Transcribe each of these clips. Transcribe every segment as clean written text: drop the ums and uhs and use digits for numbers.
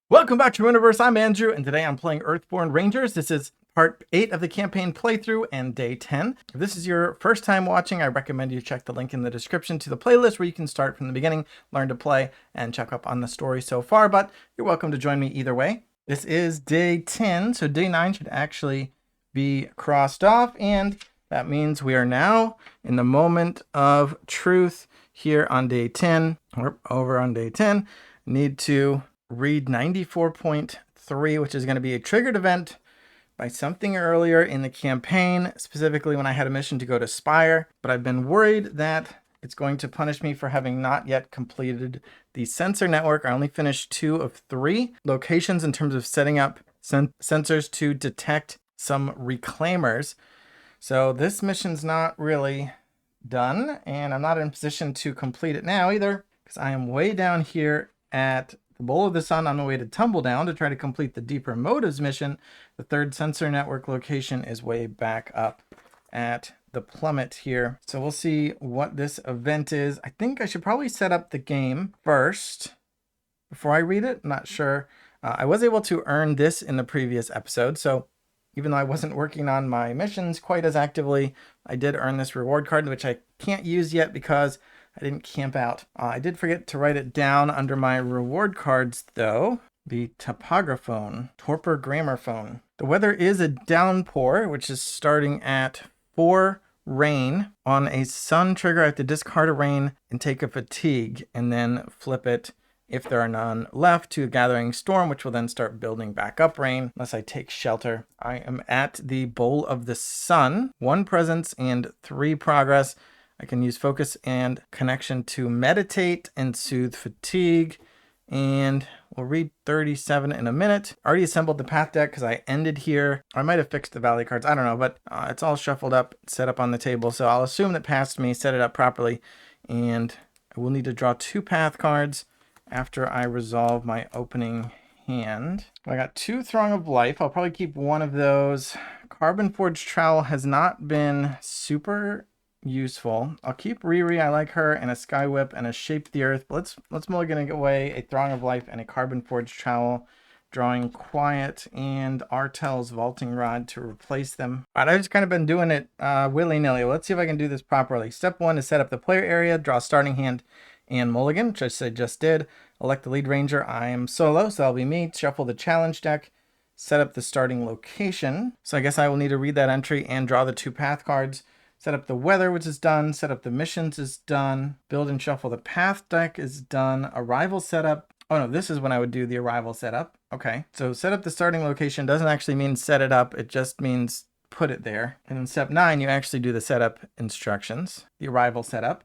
Welcome back to Universe. I'm Andrew, and today I'm playing Earthborne Rangers. This is part 8 of the campaign playthrough and day 10. If this is your first time watching, I recommend you check the link in the description to the playlist where you can start from the beginning, learn to play, and check up on the story so far, but you're welcome to join me either way. This is day 10, so day 9 should actually be crossed off, and that means we are now in the moment of truth here on day 10. We're over on day 10. Need to read 94.3, which is going to be a triggered event by something earlier in the campaign, specifically when I had a mission to go to Spire, but I've been worried that it's going to punish me for having not yet completed the sensor network. I only finished 2 of 3 locations in terms of setting up sensors to detect some reclaimers. So this mission's not really done, and I'm not in a position to complete it now either, because I am way down here at the Bowl of the Sun on the way to Tumbledown to try to complete the Deeper Motives mission. The 3rd sensor network location is way back up at the plummet here. So we'll see what this event is. I think I should probably set up the game first before I read it. I'm not sure. I was able to earn this in the previous episode, so even though I wasn't working on my missions quite as actively, I did earn this reward card, which I can't use yet because I didn't camp out. I did forget to write it down under my reward cards, though. The topographone, torpor gramophone. The weather is a downpour, which is starting at 4 rain. On a sun trigger, I have to discard a rain and take a fatigue, and then flip it, if there are none left, to a gathering storm, which will then start building back up rain unless I take shelter. I am at the Bowl of the Sun. 1 presence and 3 progress. I can use focus and connection to meditate and soothe fatigue. And we'll read 37 in a minute. Already assembled the path deck because I ended here. I might have fixed the valley cards. I don't know, but it's all shuffled up, set up on the table. So I'll assume that past me set it up properly. And I will need to draw 2 path cards after I resolve my opening hand. I got 2 Throng of Life. I'll probably keep one of those. Carbon Forged Trowel has not been super useful. I'll keep Riri, I like her, and a Sky Whip and a Shape the Earth. But let's mulligan away a Throng of Life and a Carbon Forged Trowel, drawing Quiet and Artel's Vaulting Rod to replace them. All right, I've just kind of been doing it willy-nilly. Let's see if I can do this properly. Step 1 is set up the player area, draw starting hand and mulligan, which I just did. Elect the lead ranger. I am solo, so that'll be me. Shuffle the challenge deck, set up the starting location. So I guess I will need to read that entry and draw the 2 path cards. Set up the weather, which is done. Set up the missions is done. Build and shuffle the path deck is done. Arrival setup. Oh no, this is when I would do the arrival setup. Okay, so set up the starting location doesn't actually mean set it up. It just means put it there. And in step 9, you actually do the setup instructions, the arrival setup.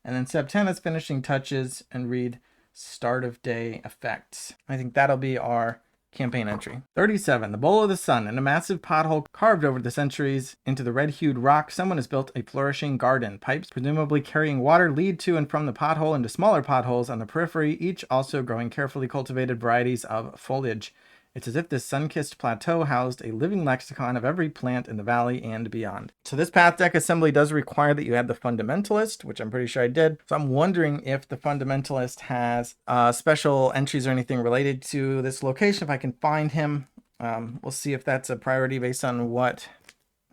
And then step 10 is finishing touches and read start of day effects. I think that'll be our campaign entry. 37. The Bowl of the Sun. In a massive pothole carved over the centuries into the red-hued rock, someone has built a flourishing garden. Pipes, presumably carrying water, lead to and from the pothole into smaller potholes on the periphery, each also growing carefully cultivated varieties of foliage. It's as if this sun-kissed plateau housed a living lexicon of every plant in the valley and beyond. So this path deck assembly does require that you add the Fundamentalist, which I'm pretty sure I did. So I'm wondering if the Fundamentalist has special entries or anything related to this location, if I can find him. We'll see if that's a priority based on what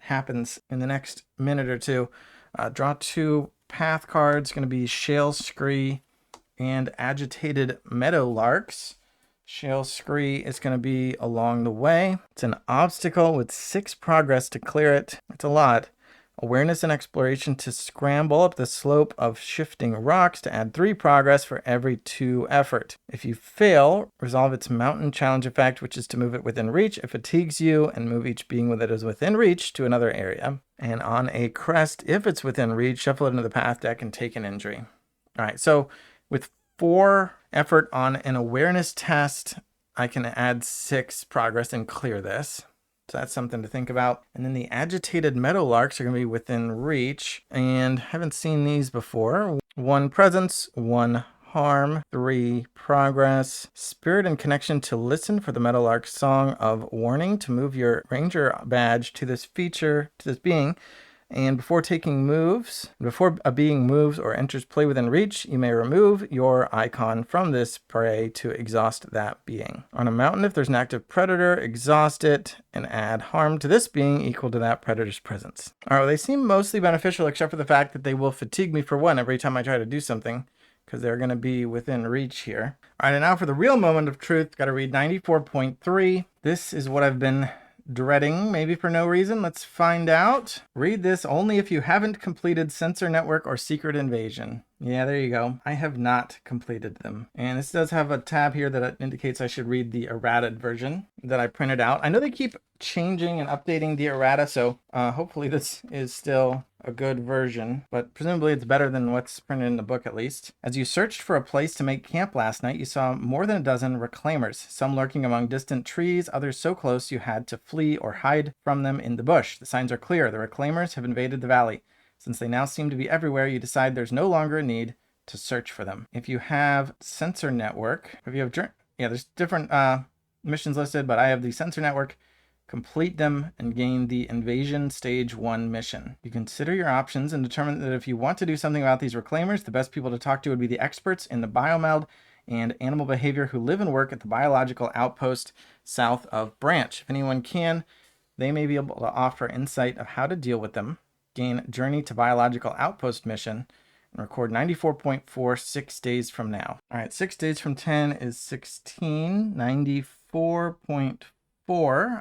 happens in the next minute or two. Draw 2 path cards, going to be Shale Scree and Agitated Meadowlarks. Shale Scree is going to be along the way. It's an obstacle with 6 progress to clear it. It's a lot. Awareness and exploration to scramble up the slope of shifting rocks to add 3 progress for every 2 effort. If you fail, resolve its mountain challenge effect, which is to move it within reach. It fatigues you and move each being that is within reach to another area. And on a crest, if it's within reach, shuffle it into the path deck and take an injury. All right, so with 4 effort on an awareness test, I can add 6 progress and clear this. So that's something to think about. And then the Agitated Meadowlarks are going to be within reach. And haven't seen these before. 1 presence, 1 harm, 3 progress. Spirit and connection to listen for the Meadowlark song of warning to move your ranger badge to this feature, to this being. And before a being moves or enters play within reach, you may remove your icon from this prey to exhaust that being. On a mountain, if there's an active predator, exhaust it and add harm to this being equal to that predator's presence. All right, well, they seem mostly beneficial except for the fact that they will fatigue me for one every time I try to do something, because they're going to be within reach here. All right, and now for the real moment of truth, got to read 94.3. This is what I've been dreading, maybe for no reason. Let's find out. Read this only if you haven't completed Sensor Network or Secret Invasion. Yeah, there you go. I have not completed them. And this does have a tab here that indicates I should read the errated version that I printed out. I know they keep changing and updating the errata, so hopefully this is still a good version, but presumably it's better than what's printed in the book at least. As you searched for a place to make camp last night, you saw more than a dozen reclaimers, some lurking among distant trees, others so close you had to flee or hide from them in the bush. The signs are clear. The reclaimers have invaded the valley. Since they now seem to be everywhere, you decide there's no longer a need to search for them. If you have Sensor Network, there's different missions listed, but I have the Sensor Network. Complete them and gain the Invasion Stage 1 mission. You consider your options and determine that if you want to do something about these reclaimers, the best people to talk to would be the experts in the biomeld and animal behavior who live and work at the biological outpost south of Branch. If anyone can, they may be able to offer insight of how to deal with them, gain Journey to Biological Outpost mission, and record 94.4 6 days from now. All right, 6 days from 10 is 16, 94.4.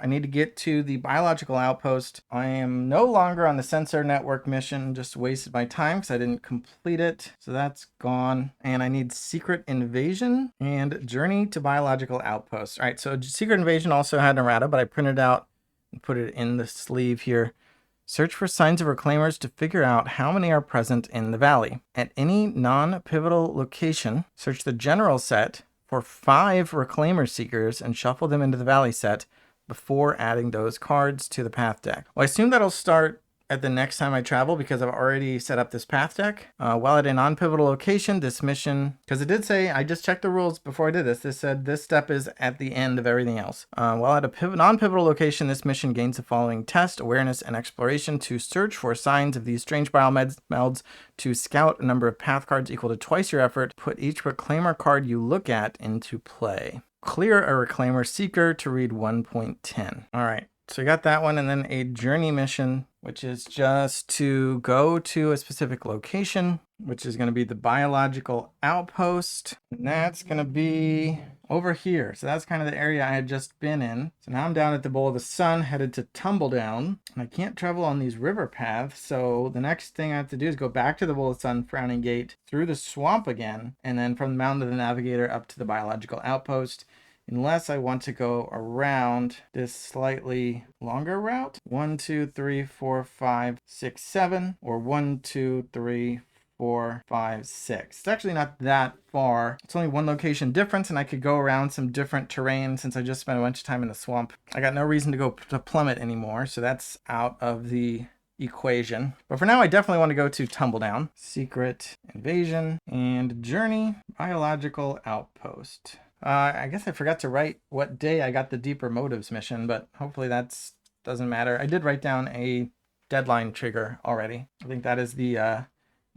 I need to get to the biological outpost. I am no longer on the Sensor Network mission, just wasted my time because I didn't complete it. So that's gone. And I need Secret Invasion and Journey to Biological Outpost. All right, so Secret Invasion also had an errata, but I printed out and put it in the sleeve here. Search for signs of reclaimers to figure out how many are present in the valley. At any non-pivotal location, search the general set for 5 reclaimer seekers and shuffle them into the valley set before adding those cards to the path deck. Well, I assume that'll start at the next time I travel because I've already set up this path deck. While at a non-pivotal location, this mission, because it did say, I just checked the rules before I did this, this said this step is at the end of everything else. While at a non-pivotal location, this mission gains the following test, awareness, and exploration to search for signs of these strange biomelds, to scout a number of path cards equal to twice your effort, put each reclaimer card you look at into play. Clear a reclaimer seeker to read 1.10. All right. So we got that one, and then a journey mission, which is just to go to a specific location, which is going to be the biological outpost. And that's going to be over here. So that's kind of the area I had just been in. So now I'm down at the Bowl of the Sun, headed to Tumbledown. And I can't travel on these river paths. So the next thing I have to do is go back to the Bowl of the Sun, Frowning Gate, through the swamp again, and then from the Mountain of the Navigator up to the biological outpost. Unless I want to go around this slightly longer route. 1, 2, 3, 4, 5, 6, 7, or 1, 2, 3, 4, 5, 6. It's actually not that far. It's only one location difference, and I could go around some different terrain since I just spent a bunch of time in the swamp. I got no reason to go to Plummet anymore, so that's out of the equation. But for now, I definitely want to go to Tumbledown, Secret Invasion, and Journey Biological Outpost. I guess I forgot to write what day I got the Deeper Motives mission, but hopefully that doesn't matter. I did write down a deadline trigger already. I think that is the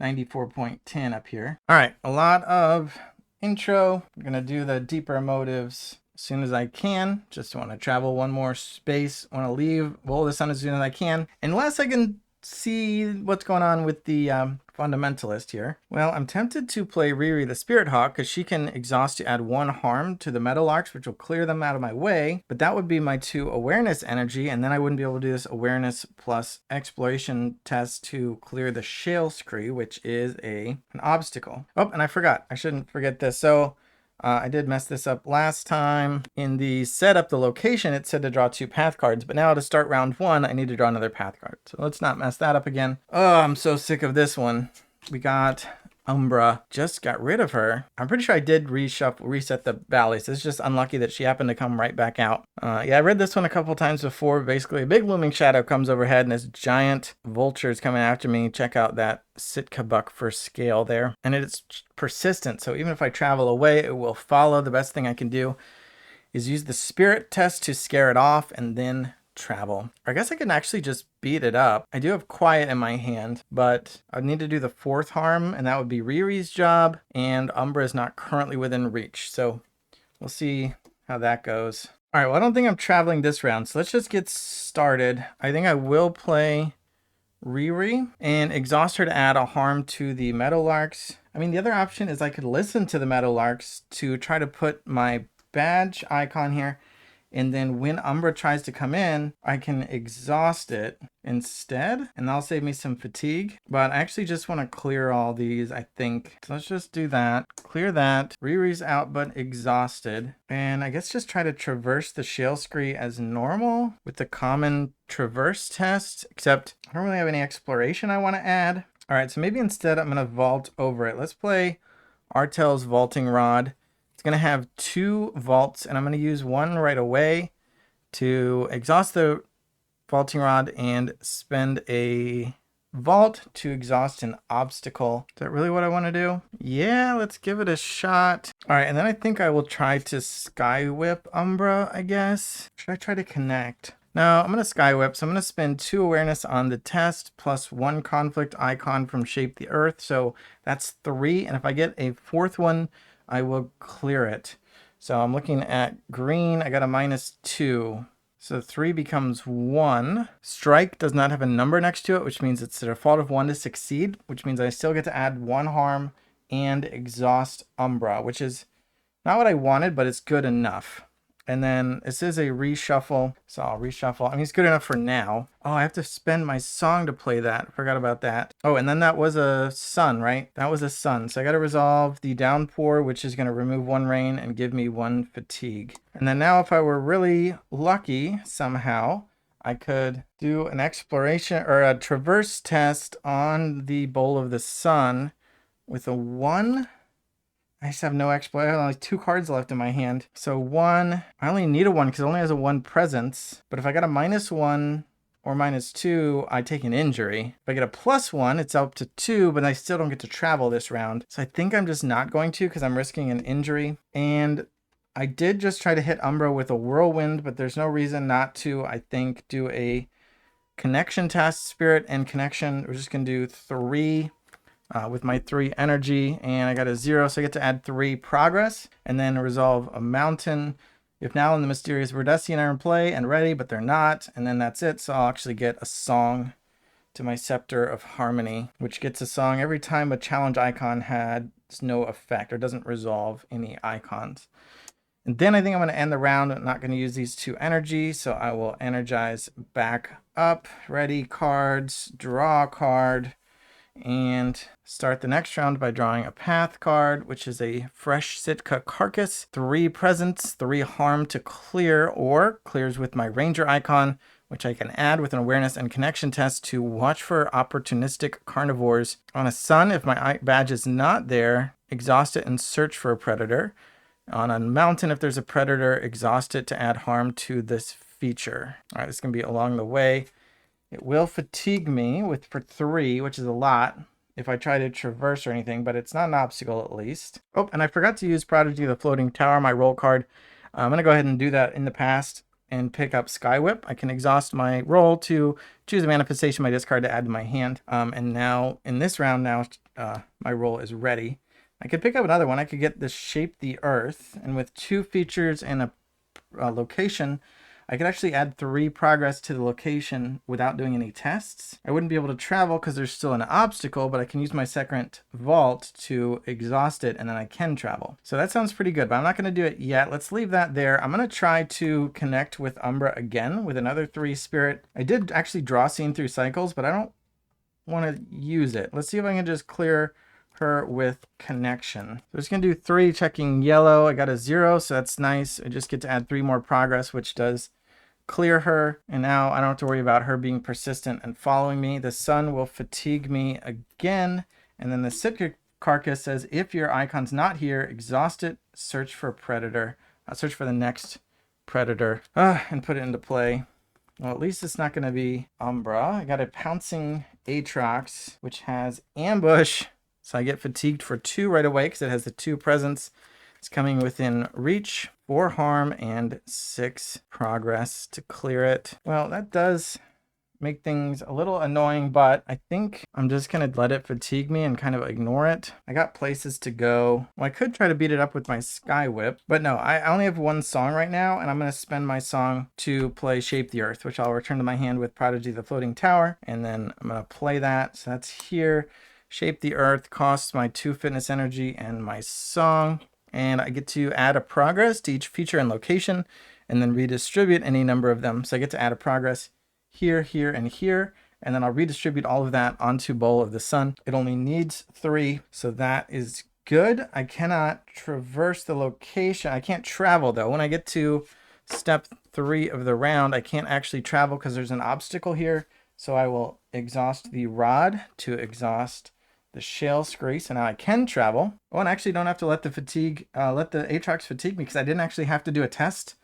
94.10 up here. All right, a lot of intro. I'm going to do the Deeper Motives as soon as I can. Just want to travel one more space. Want to leave Bowl of the Sun as soon as I can. Unless I can see what's going on with the fundamentalist here. Well, I'm tempted to play Riri the Spirit Hawk because she can exhaust to add 1 harm to the Meadowlarks, which will clear them out of my way. But that would be my 2 awareness energy, and then I wouldn't be able to do this awareness plus exploration test to clear the Shale Scree, which is an obstacle. Oh, and I forgot. I shouldn't forget this. So I did mess this up last time. In the setup, the location, it said to draw 2 path cards, but now to start round 1, I need to draw another path card. So let's not mess that up again. Oh, I'm so sick of this one. We got Umbra. Just got rid of her. I'm pretty sure I did reset the valleys. It's just unlucky that she happened to come right back out. Yeah, I read this one a couple times before. Basically, a big looming shadow comes overhead and this giant vulture is coming after me. Check out that Sitka buck for scale there. And it's persistent, so even if I travel away, it will follow. The best thing I can do is use the spirit test to scare it off and then travel. Or I guess I can actually just beat it up. I do have quiet in my hand, but I need to do the 4th harm, and that would be Riri's job, and Umbra is not currently within reach. So we'll see how that goes. All right, well, I don't think I'm traveling this round, so let's just get started. I think I will play Riri and exhaust her to add a harm to the Meadowlarks. I mean, the other option is I could listen to the Meadowlarks to try to put my badge icon here, and then when Umbra tries to come in, I can exhaust it instead, and that'll save me some fatigue. But I actually just want to clear all these, I think. So let's just do that. Clear that. Riri's out but exhausted. And I guess just try to traverse the shale scree as normal with the common traverse test, except I don't really have any exploration I want to add. All right, so maybe instead I'm going to vault over it. Let's play Artel's Vaulting Rod. It's going to have 2 vaults, and I'm going to use one right away to exhaust the vaulting rod and spend a vault to exhaust an obstacle. Is that really what I want to do? Yeah, let's give it a shot. All right, and then I think I will try to Sky Whip Umbra, I guess. Should I try to connect? No, I'm going to Sky Whip, so I'm going to spend 2 awareness on the test plus 1 conflict icon from Shape the Earth. So that's 3, and if I get a 4th one, I will clear it. So I'm looking at green. I got a -2. So 3 becomes 1. Strike does not have a number next to it, which means it's a default of 1 to succeed, which means I still get to add 1 harm and exhaust Umbra, which is not what I wanted, but it's good enough. And then this is a reshuffle, so I'll reshuffle. I mean, it's good enough for now. Oh, I have to spend my song to play that. Forgot about that. Oh, and then that was a sun, right? That was a sun. So I got to resolve the downpour, which is going to remove 1 rain and give me 1 fatigue. And then now if I were really lucky somehow, I could do an exploration or a traverse test on the Bowl of the Sun with a 1. I just have no exploit. I have only 2 cards left in my hand. So 1, I only need a 1 because it only has a 1 presence. But if I got a -1 or -2, I take an injury. If I get a +1, it's up to 2, but I still don't get to travel this round. So I think I'm just not going to because I'm risking an injury. And I did just try to hit Umbra with a Whirlwind, but there's no reason not to, I think, do a connection test. Spirit and connection. We're just going to do 3. With my 3 energy, and I got a 0, so I get to add 3 progress, and then resolve a mountain. If now and the Mysterious Verdesian are in play and ready, but they're not, and then that's it. So I'll actually get a song to my Scepter of Harmony, which gets a song every time a challenge icon has no effect or doesn't resolve any icons. And then I think I'm going to end the round. I'm not going to use these 2 energy, so I will energize back up. Ready, cards, draw a card, and start the next round by drawing a path card, which is a fresh Sitka carcass, 3 presence, 3 harm to clear, or clears with my ranger icon, which I can add with an awareness and connection test to watch for opportunistic carnivores. On a sun, if my badge is not there, exhaust it and search for a predator. On a mountain, if there's a predator, exhaust it to add harm to this feature. All right, this is going to be along the way. It will fatigue me for 3, which is a lot if I try to traverse or anything, but it's not an obstacle at least. Oh, and I forgot to use Prodigy of the Floating Tower, my roll card. I'm going to go ahead and do that in the past and pick up Sky Whip. I can exhaust my roll to choose a manifestation my discard to add to my hand. And now in this round, my roll is ready. I could pick up another one. I could get this Shape the Earth, and with 2 features and a location, I could actually add 3 progress to the location without doing any tests. I wouldn't be able to travel because there's still an obstacle, but I can use my second vault to exhaust it, and then I can travel. So that sounds pretty good, but I'm not going to do it yet. Let's leave that there. I'm going to try to connect with Umbra again with another 3 spirit. I did actually draw Scene through cycles, but I don't want to use it. Let's see if I can just clear her with connection. So I'm just going to do 3, checking yellow. I got a 0, so that's nice. I just get to add 3 more progress, which does clear her, and now I don't have to worry about her being persistent and following me. The sun will fatigue me again, and then the Sitka carcass says if your icon's not here, exhaust it, search for a predator. Search for the next predator and put it into play. Well, at least it's not going to be Umbra. I got a Pouncing Aatrox, which has Ambush, so I get fatigued for 2 right away because it has the 2 presence. It's coming within reach. 4 harm and 6 progress to clear it. Well, that does make things a little annoying, but I think I'm just gonna let it fatigue me and kind of ignore it. I got places to go. Well, I could try to beat it up with my Sky Whip, but no, I only have one song right now, and I'm gonna spend my song to play Shape the Earth, which I'll return to my hand with Prodigy the Floating Tower, and then I'm gonna play that. So that's here. Shape the Earth costs my 2 fitness energy and my song, and I get to add a progress to each feature and location, and then redistribute any number of them. So I get to add a progress here, here, and here, and then I'll redistribute all of that onto Bowl of the Sun. It only needs 3, so that is good. I cannot traverse the location. I can't travel, though. When I get to step 3 of the round, I can't actually travel because there's an obstacle here, so I will exhaust the rod to exhaust the shale scree, so now I can travel. Oh, and I actually don't have to let the Aatrox fatigue me because I didn't actually have to do a test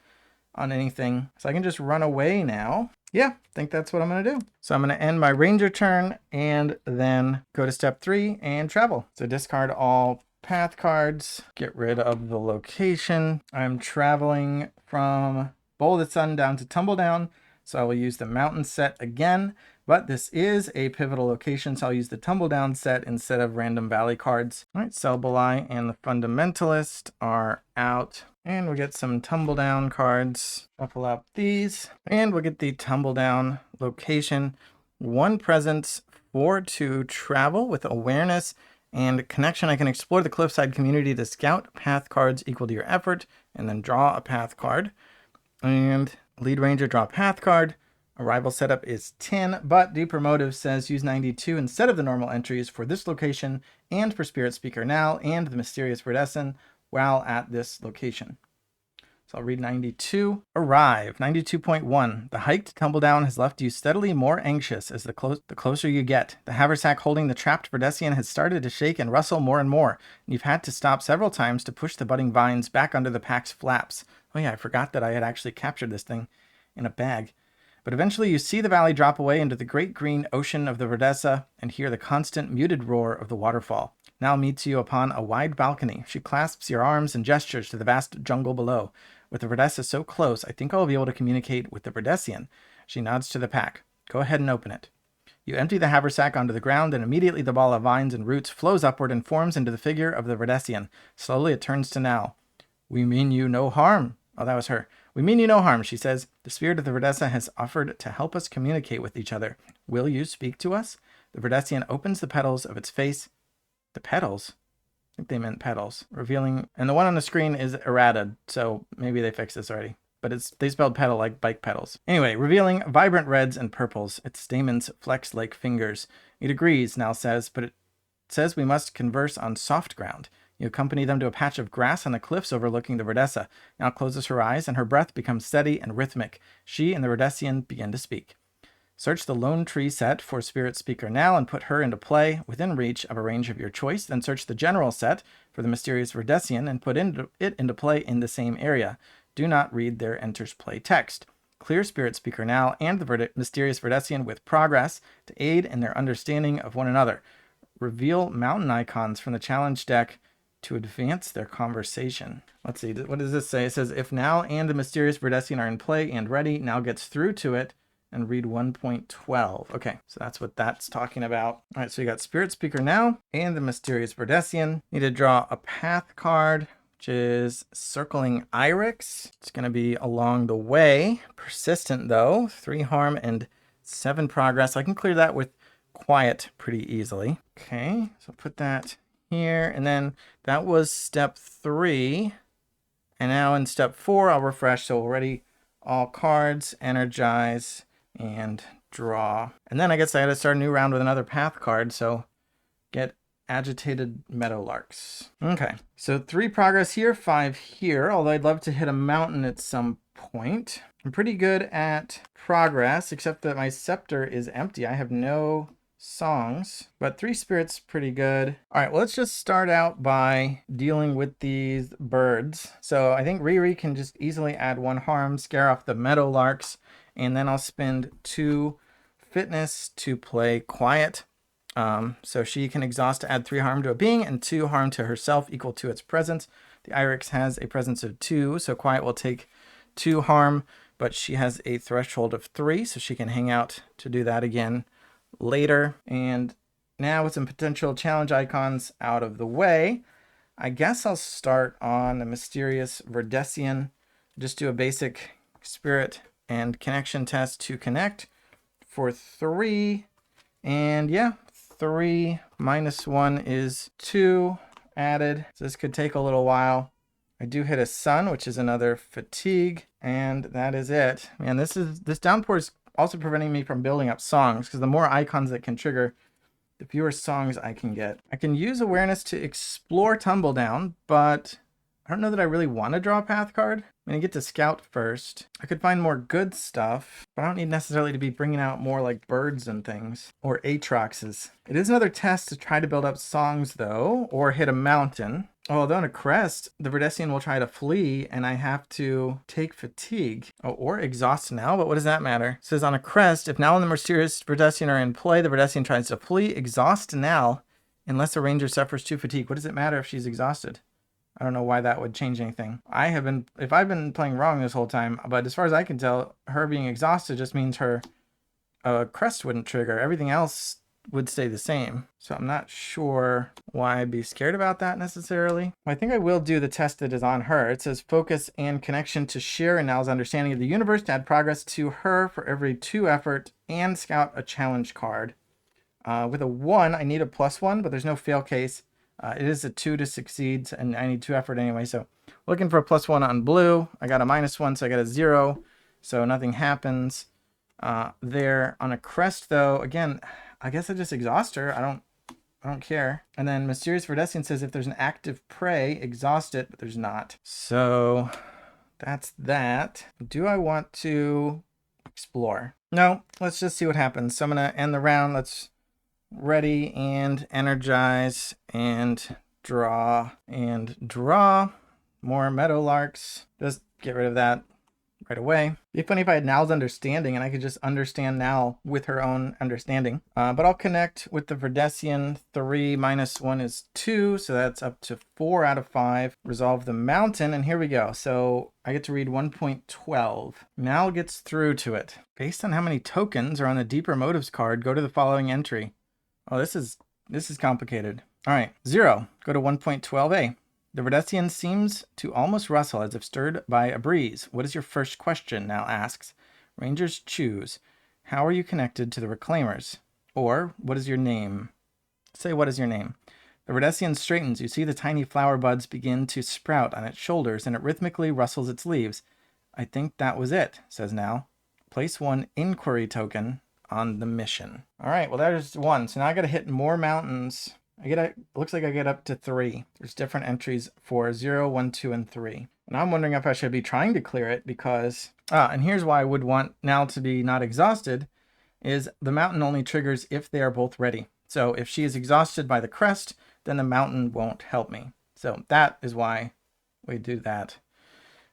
on anything, so I can just run away now. Yeah, I think that's what I'm going to do. So I'm going to end my ranger turn and then go to step 3 and travel. So discard all path cards, get rid of the location. I'm traveling from Bowl of the Sun down to Tumbledown, so I will use the mountain set again, but this is a pivotal location, so I'll use the Tumbledown set instead of random valley cards. All right, Selbelai and the Fundamentalist are out. And we'll get some Tumbledown cards. Shuffle up these. And we'll get the Tumbledown location. 1 presence, 4 to travel with awareness and connection. I can explore the cliffside community to scout path cards equal to your effort, and then draw a path card. And lead ranger, draw a path card. Arrival setup is 10, but Deeper Motive says use 92 instead of the normal entries for this location and for Spirit Speaker Now and the Mysterious Verdescent while at this location. So I'll read 92. Arrive. 92.1. The hike to Tumbledown has left you steadily more anxious as the closer you get. The haversack holding the trapped Verdescent has started to shake and rustle more and more. You've had to stop several times to push the budding vines back under the pack's flaps. Oh yeah, I forgot that I had actually captured this thing in a bag. But eventually you see the valley drop away into the great green ocean of the Verdessa and hear the constant muted roar of the waterfall. Now meets you upon a wide balcony. She clasps your arms and gestures to the vast jungle below. With the Verdessa so close, I think I'll be able to communicate with the Verdessian. She nods to the pack. Go ahead and open it. You empty the haversack onto the ground, and immediately the ball of vines and roots flows upward and forms into the figure of the Verdessian. Slowly it turns to Now. We mean you no harm. Oh, that was her. We mean you no harm, she says. The spirit of the Verdessa has offered to help us communicate with each other. Will you speak to us? The Verdessian opens the petals of its face. The petals? I think they meant petals. Revealing, and the one on the screen is errata, so maybe they fixed this already. But they spelled petal like bike pedals. Anyway, revealing vibrant reds and purples. Its stamens flex like fingers. It agrees, Now says, but it says we must converse on soft ground. You accompany them to a patch of grass on the cliffs overlooking the Verdessa. Now closes her eyes, and her breath becomes steady and rhythmic. She and the Verdessian begin to speak. Search the Lone Tree set for Spirit Speaker Now and put her into play within reach of a range of your choice. Then search the General set for the Mysterious Verdessian and put it into play in the same area. Do not read their enters play text. Clear Spirit Speaker Now and the Mysterious Verdessian with progress to aid in their understanding of one another. Reveal mountain icons from the challenge deck to advance their conversation. Let's see, what does this say? It says, if Now and the Mysterious Verdessian are in play and ready, Now gets through to it and read 1.12. Okay, so that's what that's talking about. All right, so you got Spirit Speaker Now and the Mysterious Verdessian. Need to draw a path card, which is Circling Irix. It's going to be along the way. Persistent, though. 3 harm and 7 progress. I can clear that with Quiet pretty easily. Okay, so put that here, and then that was step 3, and now in step 4 I'll refresh. So already all cards, energize, and draw, and then I guess I had to start a new round with another path card, so get Agitated Meadowlarks. Okay, so 3 progress here, 5 here, although I'd love to hit a mountain at some point. I'm pretty good at progress, except that my scepter is empty. I have no songs, but 3 spirits pretty good. All right, well, let's just start out by dealing with these birds. So I think Riri can just easily add 1 harm, scare off the Meadowlarks, and then I'll spend 2 fitness to play Quiet. So she can exhaust to add 3 harm to a being and 2 harm to herself equal to its presence. The Irix has a presence of 2, so Quiet will take 2 harm, but she has a threshold of 3, so she can hang out to do that again later. And now with some potential challenge icons out of the way, I guess I'll start on the Mysterious Verdesian. Just do a basic spirit and connection test to connect for 3. And yeah, 3 minus 1 is 2 added. So this could take a little while. I do hit a sun, which is another fatigue, and that is it. Man, this downpour is also preventing me from building up songs, because the more icons that can trigger, the fewer songs I can get. I can use awareness to explore Tumbledown, but I don't know that I really want to draw a path card. I'm going to get to scout first. I could find more good stuff, but I don't need necessarily to be bringing out more like birds and things, or Aatroxes. It is another test to try to build up songs though, or hit a mountain. Although on a crest, the Verdesian will try to flee, and I have to take fatigue. Oh, or exhaust now, but what does that matter? It says on a crest, if Nal and the Mysterious Verdesian are in play, the Verdesian tries to flee, exhaust Nal, unless a ranger suffers 2 fatigue. What does it matter if she's exhausted? I don't know why that would change anything. If I've been playing wrong this whole time, but as far as I can tell, her being exhausted just means her crest wouldn't trigger. Everything else would stay the same. So I'm not sure why I'd be scared about that necessarily. I think I will do the test that is on her. It says focus and connection to share and Nal's understanding of the universe to add progress to her for every 2 effort and scout a challenge card. With a 1, I need a +1, but there's no fail case. It is a 2 to succeed, and I need 2 effort anyway. So looking for a +1 on blue. I got a -1, so I got a 0. So nothing happens there. On a crest, though, again, I guess I just exhaust her. I don't care. And then Mysterious Verdesian says if there's an active prey, exhaust it, but there's not. So that's that. Do I want to explore? No, let's just see what happens. So I'm going to end the round. Let's ready and energize and draw more meadowlarks. Just get rid of that right away. It'd be funny if I had Nal's understanding and I could just understand Nal with her own understanding. But I'll connect with the Verdesian. 3 minus 1 is 2, so that's up to 4 out of 5. Resolve the mountain, and here we go. So I get to read 1.12. Nal gets through to it. Based on how many tokens are on the Deeper Motives card, go to the following entry. Oh, this is complicated. All right, 0. Go to 1.12a. The Verdesian seems to almost rustle as if stirred by a breeze. What is your first question? Nal asks. Rangers choose. How are you connected to the Reclaimers? Or, what is your name? Say, what is your name? The Verdesian straightens. You see the tiny flower buds begin to sprout on its shoulders, and it rhythmically rustles its leaves. I think that was it, says Nal. Place 1 inquiry token on the mission. All right, well, there's 1. So now I got to hit more mountains. Looks like I get up to 3. There's different entries for 0, 1, 2, and 3. And I'm wondering if I should be trying to clear it because, and here's why I would want Nal to be not exhausted, is the mountain only triggers if they are both ready. So if she is exhausted by the crest, then the mountain won't help me. So that is why we do that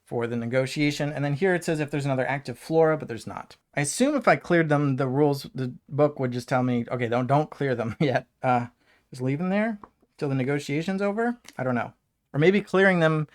for the negotiation. And then here it says if there's another active flora, but there's not. I assume if I cleared them, the book would just tell me, okay, don't clear them yet. Just leave them there till the negotiation's over? I don't know. Or maybe clearing them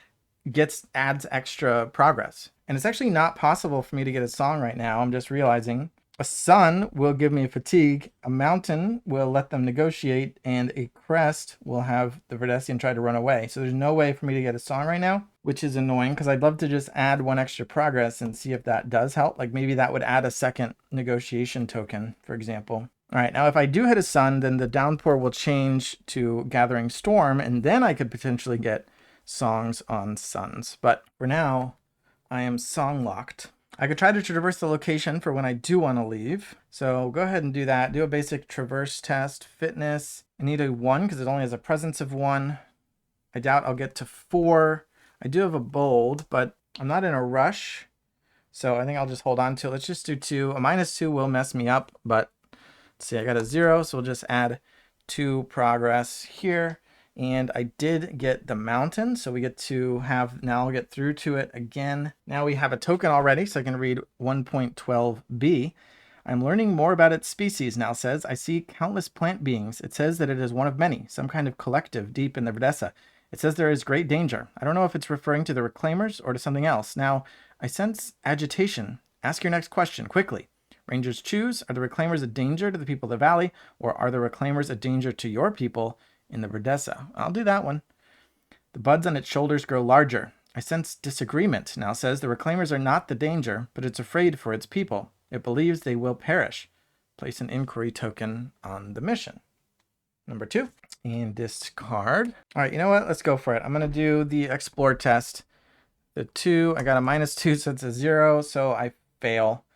adds extra progress. And it's actually not possible for me to get a song right now. I'm just realizing. A sun will give me a fatigue. A mountain will let them negotiate. And a crest will have the Verdesian try to run away. So there's no way for me to get a song right now, which is annoying because I'd love to just add 1 extra progress and see if that does help. Like maybe that would add a second negotiation token, for example. All right, now if I do hit a sun, then the downpour will change to Gathering Storm, and then I could potentially get songs on suns. But for now, I am song locked. I could try to traverse the location for when I do want to leave. So go ahead and do that. Do a basic traverse test. Fitness. I need a 1 because it only has a presence of 1. I doubt I'll get to 4. I do have a bold, but I'm not in a rush. So I think I'll just hold on to it. Let's just do 2. A -2 will mess me up, but let's see, I got a 0, so we'll just add 2 progress here. And I did get the mountain, so we get to have Nal get through to it again. Now we have a token already, so I can read 1.12b. I'm learning more about its species, Nal says. I see countless plant beings. It says that it is one of many, some kind of collective deep in the Verdesa. It says there is great danger. I don't know if it's referring to the Reclaimers or to something else. Now, I sense agitation. Ask your next question, quickly. Rangers choose, are the Reclaimers a danger to the people of the valley, or are the Reclaimers a danger to your people in the Verdessa? I'll do that one. The buds on its shoulders grow larger. I sense disagreement. Now says the Reclaimers are not the danger, but it's afraid for its people. It believes they will perish. Place an inquiry token on the mission. Number 2. And discard. All right, you know what? Let's go for it. I'm going to do the explore test. The 2, I got a -2, so it's a 0, so I fail.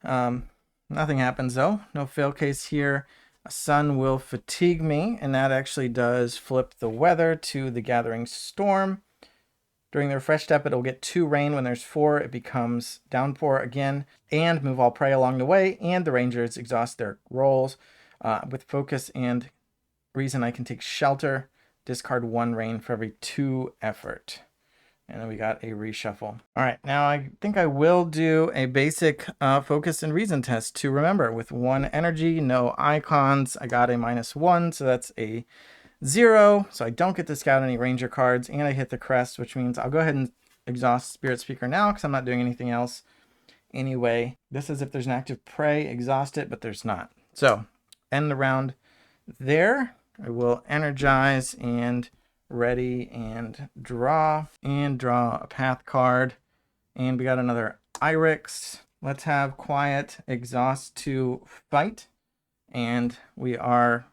Nothing happens though. No fail case here. A sun will fatigue me, and that actually does flip the weather to the gathering storm. During the refresh step, it'll get 2 rain. When there's 4, it becomes downpour again, and move all prey along the way, and the Rangers exhaust their rolls. With focus and reason, I can take shelter, discard 1 rain for every 2 effort. And then we got a reshuffle. All right, now I think I will do a basic focus and reason test to remember. With 1 energy, no icons. I got a -1, so that's a 0. So I don't get to scout any ranger cards, and I hit the crest, which means I'll go ahead and exhaust Spirit Speaker now because I'm not doing anything else anyway. This is if there's an active prey, exhaust it, but there's not. So end the round there. I will energize and ready and draw a path card, and we got another Irix. Let's have quiet exhaust to fight, and we are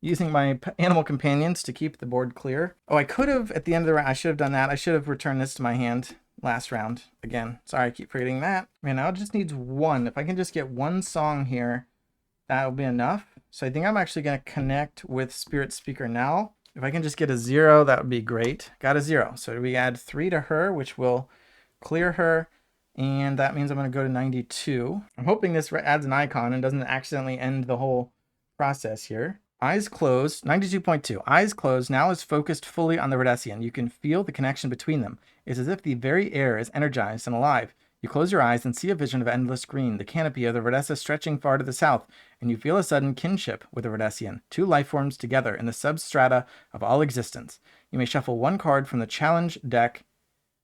using my animal companions to keep the board clear. Oh, I could have at the end of the round, I should have done that. I should have returned this to my hand last round again. Sorry, I keep forgetting that. Man, now it just needs 1. If I can just get 1 song here, that'll be enough. So I think I'm actually going to connect with Spirit Speaker now. If I can just get a 0, that would be great. Got a 0. So we add 3 to her, which will clear her. And that means I'm going to go to 92. I'm hoping this adds an icon and doesn't accidentally end the whole process here. Eyes closed, 92.2. Eyes closed now is focused fully on the Verdessian. You can feel the connection between them. It's as if the very air is energized and alive. You close your eyes and see a vision of endless green, the canopy of the Verdessa stretching far to the south, and you feel a sudden kinship with the Verdessian, 2 life forms together in the substrata of all existence. You may shuffle 1 card from the challenge deck,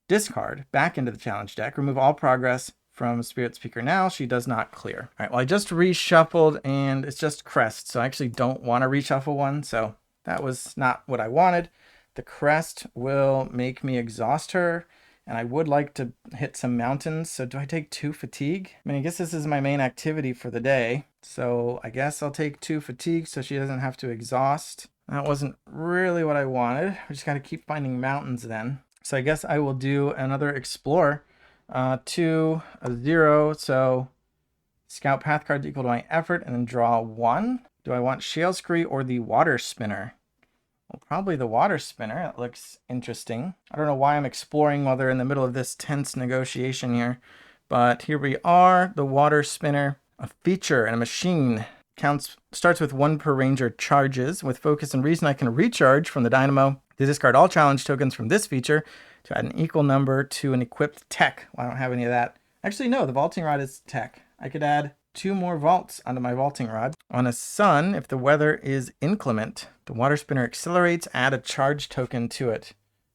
discard, back into the challenge deck, remove all progress from Spirit Speaker now. She does not clear. All right, well, I just reshuffled, and it's just crest, so I actually don't want to reshuffle 1, so that was not what I wanted. The crest will make me exhaust her, and I would like to hit some mountains. So do I take 2 fatigue? I mean, I guess this is my main activity for the day. So I guess I'll take 2 fatigue so she doesn't have to exhaust. That wasn't really what I wanted. We just got to keep finding mountains then. So I guess I will do another explore. 2, a 0. So scout path cards equal to my effort, and then draw 1. Do I want Shale Scree or the Water Spinner? Well, probably the Water Spinner. That looks interesting. I don't know why I'm exploring while they're in the middle of this tense negotiation here, but here we are. The Water Spinner, a feature and a machine, starts with 1 per ranger charges. With focus and reason, I can recharge from the dynamo to discard all challenge tokens from this feature to add an equal number to an equipped tech. Well, I don't have any of that. Actually, no, the vaulting rod is tech. I could add 2 more vaults onto my vaulting rod. On a sun, if the weather is inclement, the Water Spinner accelerates, add a charge token to it.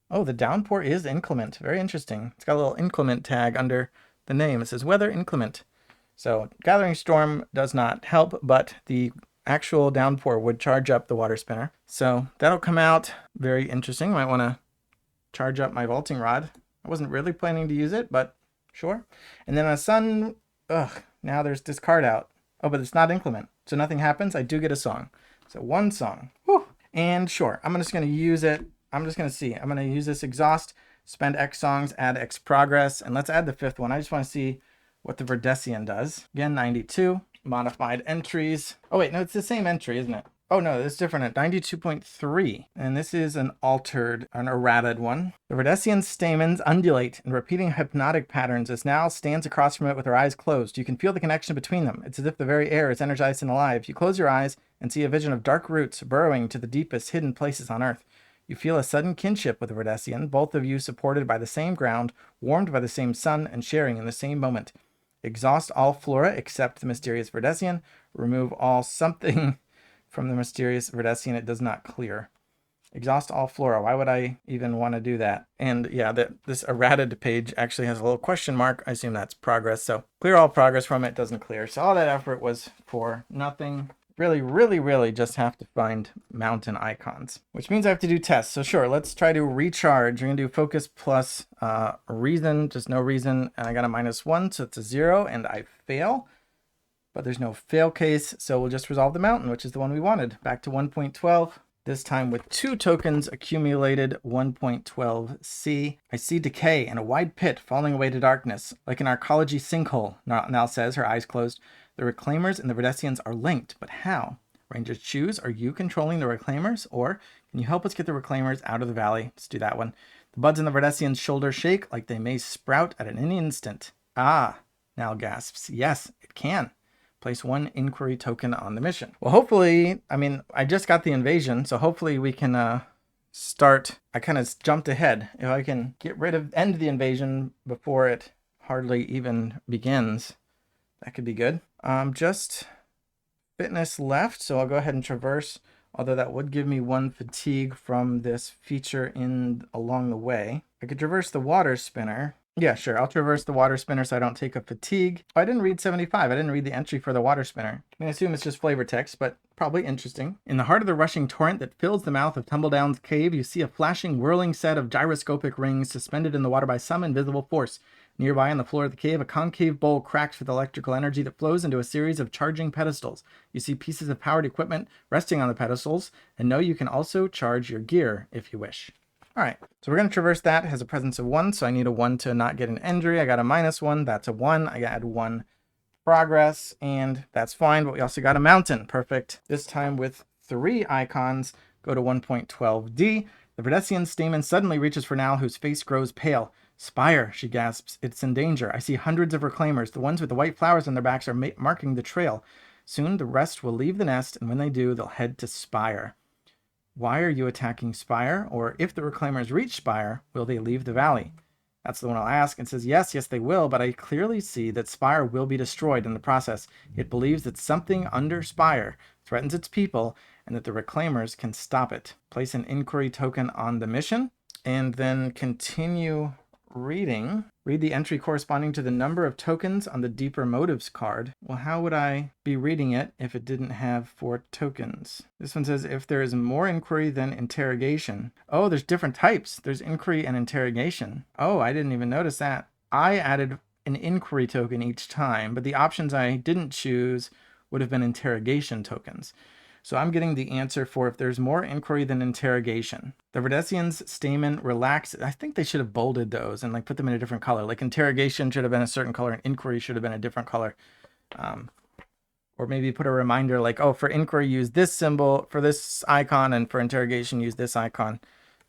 Oh, the downpour is inclement. Very interesting. It's got a little inclement tag under the name. It says weather inclement. So gathering storm does not help, but the actual downpour would charge up the Water Spinner. So that'll come out very interesting. Might want to charge up my vaulting rod. I wasn't really planning to use it, but sure. And then on a sun, now there's discard out. Oh, but it's not inclement, so nothing happens. I do get a song. So 1 song. Whew. And sure, I'm just going to use it. I'm just going to see. I'm going to use this exhaust, spend X songs, add X progress, and let's add the 5th one. I just want to see what the Verdessian does. Again, 92. Modified entries. Oh, wait, no, it's the same entry, isn't it? Oh, no, it's different at 92.3. And this is an errated one. The Verdessian's stamens undulate in repeating hypnotic patterns as now stands across from it with her eyes closed. You can feel the connection between them. It's as if the very air is energized and alive. You close your eyes and see a vision of dark roots burrowing to the deepest hidden places on Earth. You feel a sudden kinship with the Verdessian, both of you supported by the same ground, warmed by the same sun, and sharing in the same moment. Exhaust all flora except the mysterious Verdessian. Remove all something from the mysterious Verdessian it does not clear. Exhaust all flora. Why would I even want to do that? And yeah, this errated page actually has a little question mark. I assume that's progress. So clear all progress from it, doesn't clear. So all that effort was for nothing. Really just have to find mountain icons, which means I have to do tests. So sure, let's try to recharge. We're gonna do focus plus reason, just no reason. And I got a -1, so it's a 0 and I fail. But there's no fail case, so we'll just resolve the mountain, which is the one we wanted. Back to 1.12. This time with 2 tokens accumulated, 1.12c. I see decay and a wide pit falling away to darkness, like an arcology sinkhole, Nal says, her eyes closed. The Reclaimers and the Verdessians are linked, but how? Rangers choose, are you controlling the Reclaimers? Or can you help us get the Reclaimers out of the valley? Let's do that one. The buds in the Verdessians' shoulders shake like they may sprout at any instant. Ah, Nal gasps. Yes, it can. Place 1 inquiry token on the mission. Well, hopefully, I mean, I just got the invasion, so hopefully we can start. I kind of jumped ahead. If I can end the invasion before it hardly even begins, that could be good. Just fitness left, so I'll go ahead and traverse, although that would give me 1 fatigue from this feature along the way. I could traverse the water spinner. Yeah, sure. I'll traverse the water spinner so I don't take a fatigue. Oh, I didn't read 75. I didn't read the entry for the water spinner. I assume it's just flavor text, but probably interesting. In the heart of the rushing torrent that fills the mouth of Tumbledown's cave, you see a flashing, whirling set of gyroscopic rings suspended in the water by some invisible force. Nearby on the floor of the cave, a concave bowl cracks with electrical energy that flows into a series of charging pedestals. You see pieces of powered equipment resting on the pedestals, and know you can also charge your gear if you wish. All right, so we're going to traverse that. It has a presence of 1, so I need a 1 to not get an injury. I got a -1. That's a 1. I add 1 progress, and that's fine, but we also got a mountain. Perfect. This time with 3 icons, go to 1.12d. The Verdessian Stamen suddenly reaches for Nal, whose face grows pale. Spire, she gasps. It's in danger. I see hundreds of Reclaimers. The ones with the white flowers on their backs are marking the trail. Soon the rest will leave the nest, and when they do, they'll head to Spire. Why are you attacking Spire? Or if the Reclaimers reach Spire, will they leave the valley? That's the one I'll ask. And says, yes, they will, but I clearly see that Spire will be destroyed in the process. It believes that something under Spire threatens its people and that the Reclaimers can stop it. Place an inquiry token on the mission and then continue reading. Read the entry corresponding to the number of tokens on the Deeper Motives card. Well, how would I be reading it if it didn't have 4 tokens? This one says if there is more inquiry than interrogation. Oh, there's different types. There's inquiry and interrogation. Oh, I didn't even notice that. I added an inquiry token each time, but the options I didn't choose would have been interrogation tokens. So I'm getting the answer for if there's more inquiry than interrogation. The Verdessians Stamen relax. I think they should have bolded those and like put them in a different color. Like interrogation should have been a certain color and inquiry should have been a different color. Or maybe put a reminder like, oh, for inquiry, use this symbol for this icon, and for interrogation, use this icon.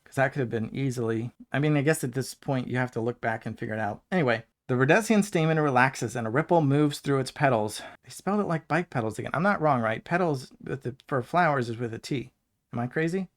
Because that could have been easily. I mean, I guess at this point you have to look back and figure it out. Anyway. The Verdessian Stamen relaxes and a ripple moves through its petals. They spelled it like bike pedals again. I'm not wrong, right? Petals for flowers is with a T. Am I crazy?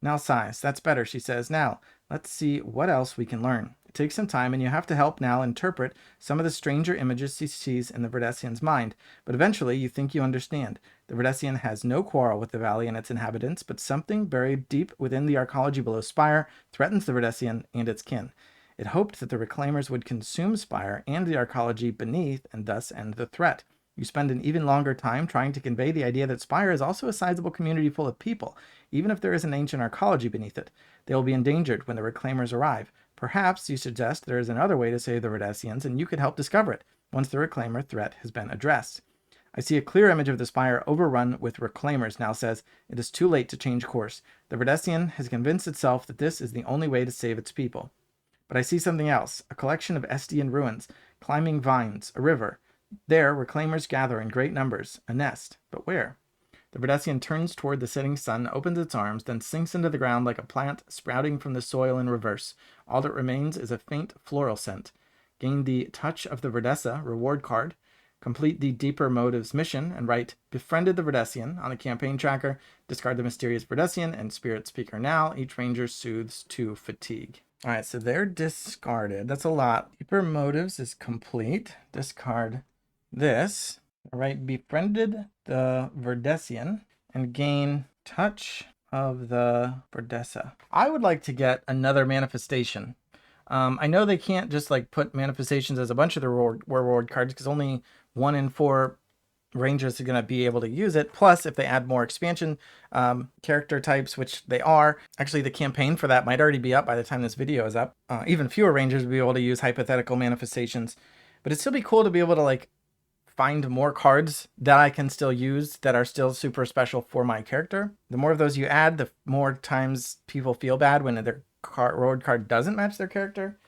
Nal sighs. That's better, she says. Now, let's see what else we can learn. It takes some time and you have to help Nal interpret some of the stranger images she sees in the Verdessian's mind. But eventually you think you understand. The Verdessian has no quarrel with the valley and its inhabitants, but something buried deep within the arcology below Spire threatens the Verdessian and its kin. It hoped that the Reclaimers would consume Spire and the arcology beneath and thus end the threat. You spend an even longer time trying to convey the idea that Spire is also a sizable community full of people, even if there is an ancient arcology beneath it. They will be endangered when the Reclaimers arrive. Perhaps, you suggest, there is another way to save the Verdessians, and you could help discover it, once the Reclaimer threat has been addressed. I see a clear image of the Spire overrun with Reclaimers, Nal says. It is too late to change course. The Verdessian has convinced itself that this is the only way to save its people. But I see something else, a collection of Estian ruins, climbing vines, a river. There, Reclaimers gather in great numbers, a nest. But where? The Verdessian turns toward the setting sun, opens its arms, then sinks into the ground like a plant sprouting from the soil in reverse. All that remains is a faint floral scent. Gain the Touch of the Verdessa reward card. Complete the Deeper Motives mission and write Befriended the Verdessian on the campaign tracker. Discard the Mysterious Verdessian and Spirit Speaker Nal. Each ranger soothes 2 fatigue. All right, so they're discarded. That's a lot. Deeper Motives is complete. Discard this. All right, Befriended the Verdessian and gain Touch of the Verdessa. I would like to get another manifestation. I know they can't just like put manifestations as a bunch of the reward cards because only 1 in 4 Rangers are going to be able to use it. Plus, if they add more expansion character types, which they are, actually the campaign for that might already be up by the time this video is up. Even fewer Rangers will be able to use hypothetical manifestations. But it'd still be cool to be able to like find more cards that I can still use that are still super special for my character. The more of those you add, the more times people feel bad when their reward card doesn't match their character.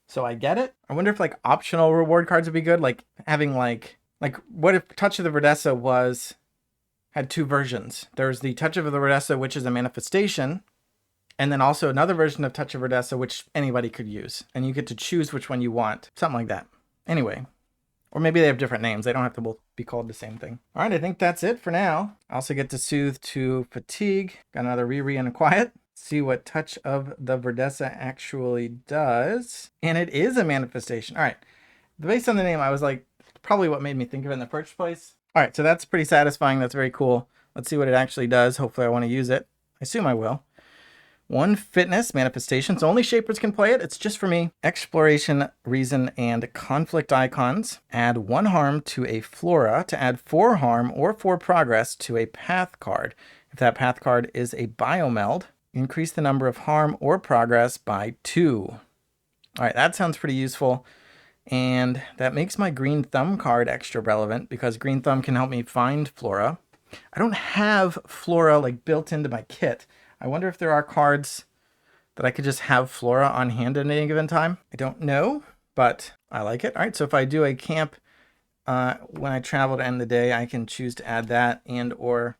So I get it. I wonder if like optional reward cards would be good, like having like what if Touch of the Verdessa had 2 versions? There's the Touch of the Verdessa, which is a manifestation, and then also another version of Touch of Verdessa, which anybody could use, and you get to choose which one you want, something like that. Anyway, or maybe they have different names. They don't have to both be called the same thing. All right, I think that's it for now. I also get to Soothe to Fatigue. Got another Riri and a Quiet. See what Touch of the Verdessa actually does. And it is a manifestation. All right, based on the name, I was like, probably what made me think of it in the first place. All right, so that's pretty satisfying. That's very cool. Let's see what it actually does. Hopefully I want to use it. I assume I will. 1 fitness manifestation, so only Shapers can play it. It's just for me. Exploration, Reason, and Conflict icons. Add 1 harm to a Flora to add 4 harm or 4 progress to a path card. If that path card is a biomeld, increase the number of harm or progress by 2. All right, that sounds pretty useful. And that makes my Green Thumb card extra relevant because Green Thumb can help me find Flora. I don't have Flora like built into my kit. I wonder if there are cards that I could just have Flora on hand at any given time. I don't know, but I like it. All right, so if I do a camp when I travel to end the day, I can choose to add that and or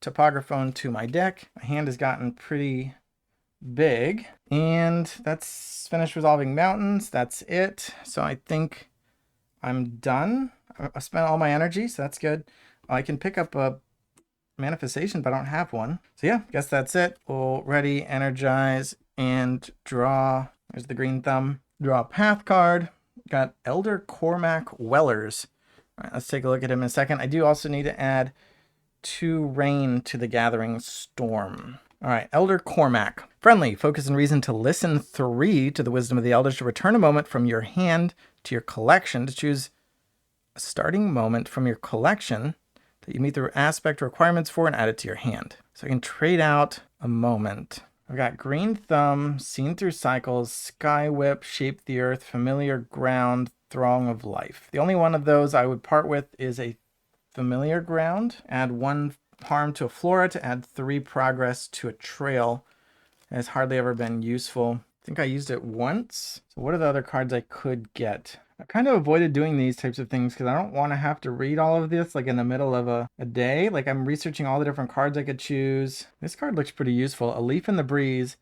Topographone to my deck. My hand has gotten pretty big, and that's finished resolving mountains. That's it. So I think I'm done. I spent all my energy, so that's good. I can pick up a manifestation, but I don't have one. So yeah, guess that's it. We'll ready, energize, and draw. There's the Green Thumb. Draw a path card. Got Elder Cormac Wellers. All right, let's take a look at him in a second. I do also need to add 2 rain to the Gathering Storm. All right, Elder Cormac. Friendly, focus and reason to listen 3 to the wisdom of the elders, to return a moment from your hand to your collection, to choose a starting moment from your collection that you meet the aspect requirements for and add it to your hand. So I can trade out a moment. I've got Green Thumb, Seen Through Cycles, Sky Whip, Shape the Earth, Familiar Ground, Throng of Life. The only one of those I would part with is a Familiar Ground. Add 1 harm to a Flora to add 3 progress to a trail. It has hardly ever been useful. I think I used it once. So what are the other cards I could get? I kind of avoided doing these types of things because I don't want to have to read all of this like in the middle of a day. Like I'm researching all the different cards I could choose. This card looks pretty useful. A Leaf in the Breeze.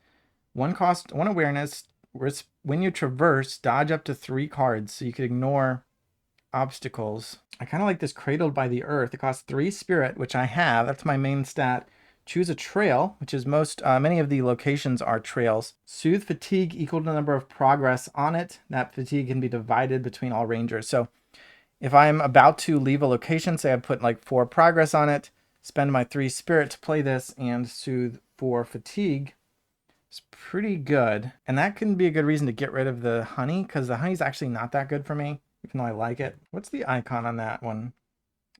1 cost, 1 awareness. When you traverse, dodge up to 3 cards so you could ignore obstacles. I kind of like this Cradled by the Earth. It costs 3 spirit, which I have. That's my main stat. Choose a trail, which is many of the locations are trails. Soothe fatigue equal to the number of progress on it. That fatigue can be divided between all rangers. So if I'm about to leave a location, say I put like 4 progress on it, spend my 3 spirit to play this and soothe 4 fatigue, it's pretty good. And that can be a good reason to get rid of the honey because the honey's actually not that good for me, even though I like it. What's the icon on that one?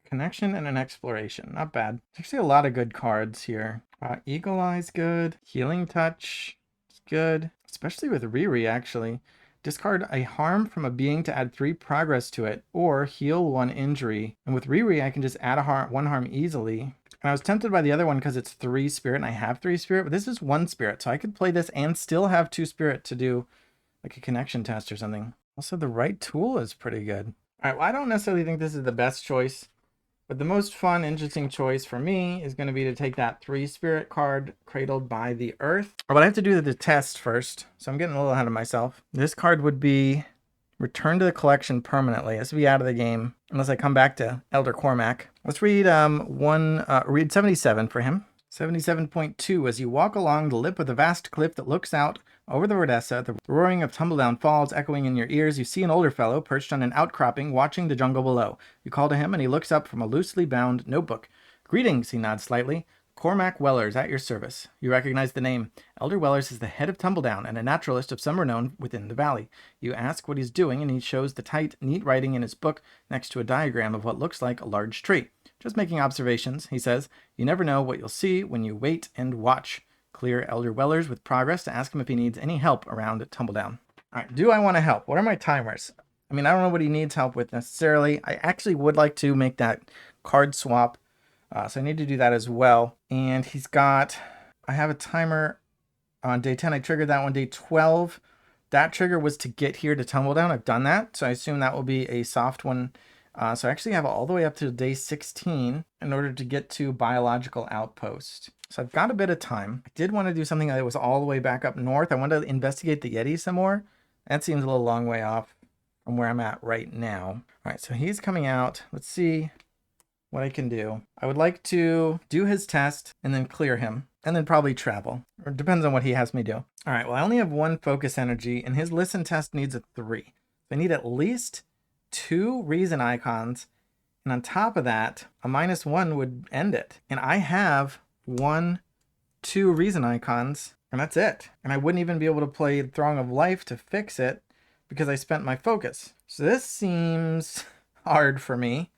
Connection and an exploration. Not bad. Actually a lot of good cards here. Eagle Eye's good. Healing Touch is good. Especially with Riri, actually. Discard a harm from a being to add 3 progress to it, or heal 1 injury. And with Riri, I can just add 1 harm easily. And I was tempted by the other one because it's 3 spirit, and I have 3 spirit, but this is 1 spirit. So I could play this and still have 2 spirit to do like a connection test or something. Also, the right tool is pretty good. All right, well, I don't necessarily think this is the best choice. But the most fun, interesting choice for me is going to be to take that 3 spirit card, Cradled by the Earth. But I have to do the test first, so I'm getting a little ahead of myself. This card would be returned to the collection permanently. This would be out of the game unless I come back to Elder Cormac. Let's read read 77 for him. 77.2. As you walk along the lip of the vast cliff that looks out over the Verdessa, the roaring of tumbledown falls echoing in your ears, you see an older fellow perched on an outcropping watching the jungle below. You call to him and he looks up from a loosely bound notebook. Greetings, he nods slightly. Cormac Wellers, at your service. You recognize the name. Elder Wellers is the head of Tumbledown and a naturalist of some renown within the valley. You ask what he's doing, and he shows the tight, neat writing in his book next to a diagram of what looks like a large tree. Just making observations, he says. You never know what you'll see when you wait and watch. Clear Elder Wellers with progress to ask him if he needs any help around Tumbledown. All right, do I want to help? What are my timers? I mean, I don't know what he needs help with necessarily. I actually would like to make that card swap. So I need to do that as well. And he's got, I have a timer on day 10. I triggered that one. Day 12, that trigger was to get here to Tumbledown. I've done that. So I assume that will be a soft one. So I actually have it all the way up to day 16 in order to get to Biological Outpost. So I've got a bit of time. I did want to do something that was all the way back up north. I wanted to investigate the Yeti some more. That seems a little long way off from where I'm at right now. All right, so he's coming out. Let's see what I can do. I would like to do his test and then clear him and then probably travel. Or it depends on what he has me do. All right, well, I only have 1 focus energy and his listen test needs a 3. I need at least 2 reason icons. And on top of that, a -1 would end it. And I have 1, 2 reason icons and that's it. And I wouldn't even be able to play Throng of Life to fix it because I spent my focus. So this seems hard for me,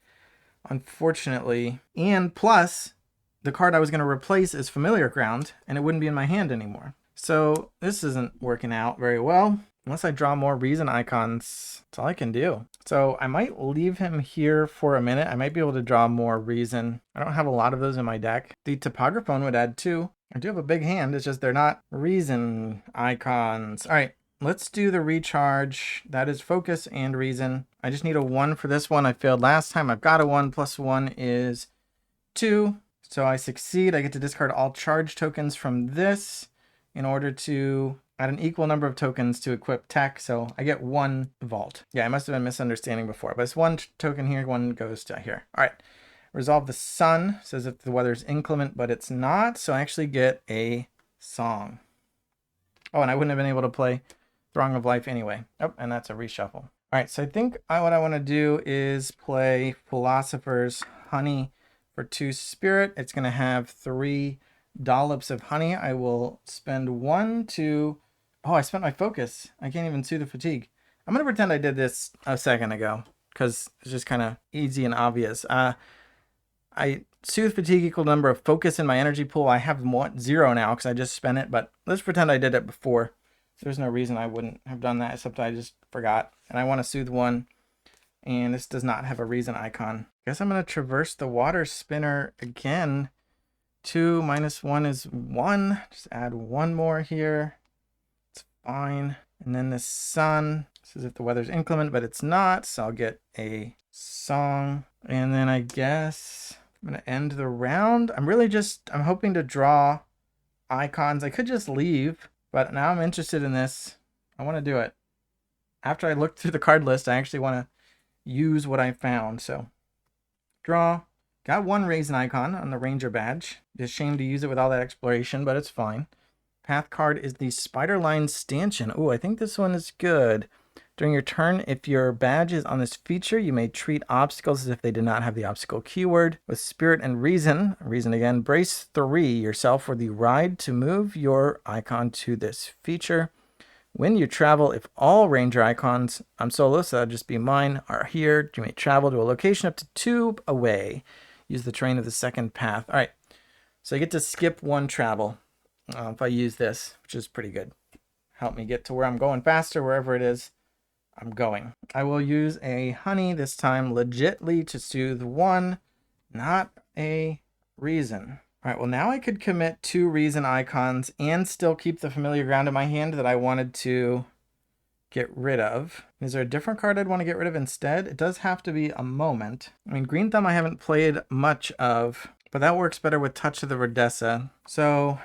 unfortunately. And plus, the card I was going to replace is Familiar Ground, and it wouldn't be in my hand anymore. So this isn't working out very well. Unless I draw more reason icons, that's all I can do. So I might leave him here for a minute. I might be able to draw more reason. I don't have a lot of those in my deck. The Topographone would add 2. I do have a big hand. It's just they're not reason icons. All right, let's do the recharge. That is focus and reason. I just need a 1 for this one. I failed last time. I've got a 1 plus 1 is 2. So I succeed. I get to discard all charge tokens from this in order to add an equal number of tokens to equip tech. So I get 1 vault. Yeah, I must have been misunderstanding before, but it's 1 token here, 1 goes to here. All right. Resolve the sun. Says if the weather's inclement, but it's not. So I actually get a song. Oh, and I wouldn't have been able to play Throng of Life anyway. Oh, and that's a reshuffle. All right, so I think what I want to do is play Philosopher's Honey for 2 spirit. It's going to have 3 dollops of honey. I will spend 1 to... Oh, I spent my focus. I can't even soothe the fatigue. I'm going to pretend I did this a second ago because it's just kind of easy and obvious. I soothe fatigue equal number of focus in my energy pool. I have 0 now because I just spent it, but let's pretend I did it before. There's no reason I wouldn't have done that except I just forgot. And I want to soothe 1, and this does not have a reason icon. I guess I'm going to traverse the water spinner again. 2 minus 1 is 1. Just add 1 more here. It's fine. And then the sun. This is if the weather's inclement, but it's not. So I'll get a song. And then I guess I'm going to end the round. I'm hoping to draw icons. I could just leave, but now I'm interested in this. I want to do it. After I looked through the card list, I actually want to use what I found. So draw. Got 1 reason icon on the Ranger badge. It's a shame to use it with all that exploration, but it's fine. Path card is the Spiderline Stanchion. Oh, I think this one is good. During your turn, if your badge is on this feature, you may treat obstacles as if they did not have the obstacle keyword. With Spirit and Reason again, brace 3 yourself for the ride to move your icon to this feature. When you travel, if all Ranger icons, I'm solo, so that'd just be mine, are here, you may travel to a location up to 2 away. Use the terrain of the second path. All right, so I get to skip 1 travel if I use this, which is pretty good. Help me get to where I'm going faster, wherever it is I'm going. I will use a honey this time legitly to soothe 1, not a reason. All right, well, now I could commit 2 reason icons and still keep the Familiar Ground in my hand that I wanted to get rid of. Is there a different card I'd want to get rid of instead? It does have to be a moment. I mean, Green Thumb I haven't played much of, but that works better with Touch of the Rodessa. So,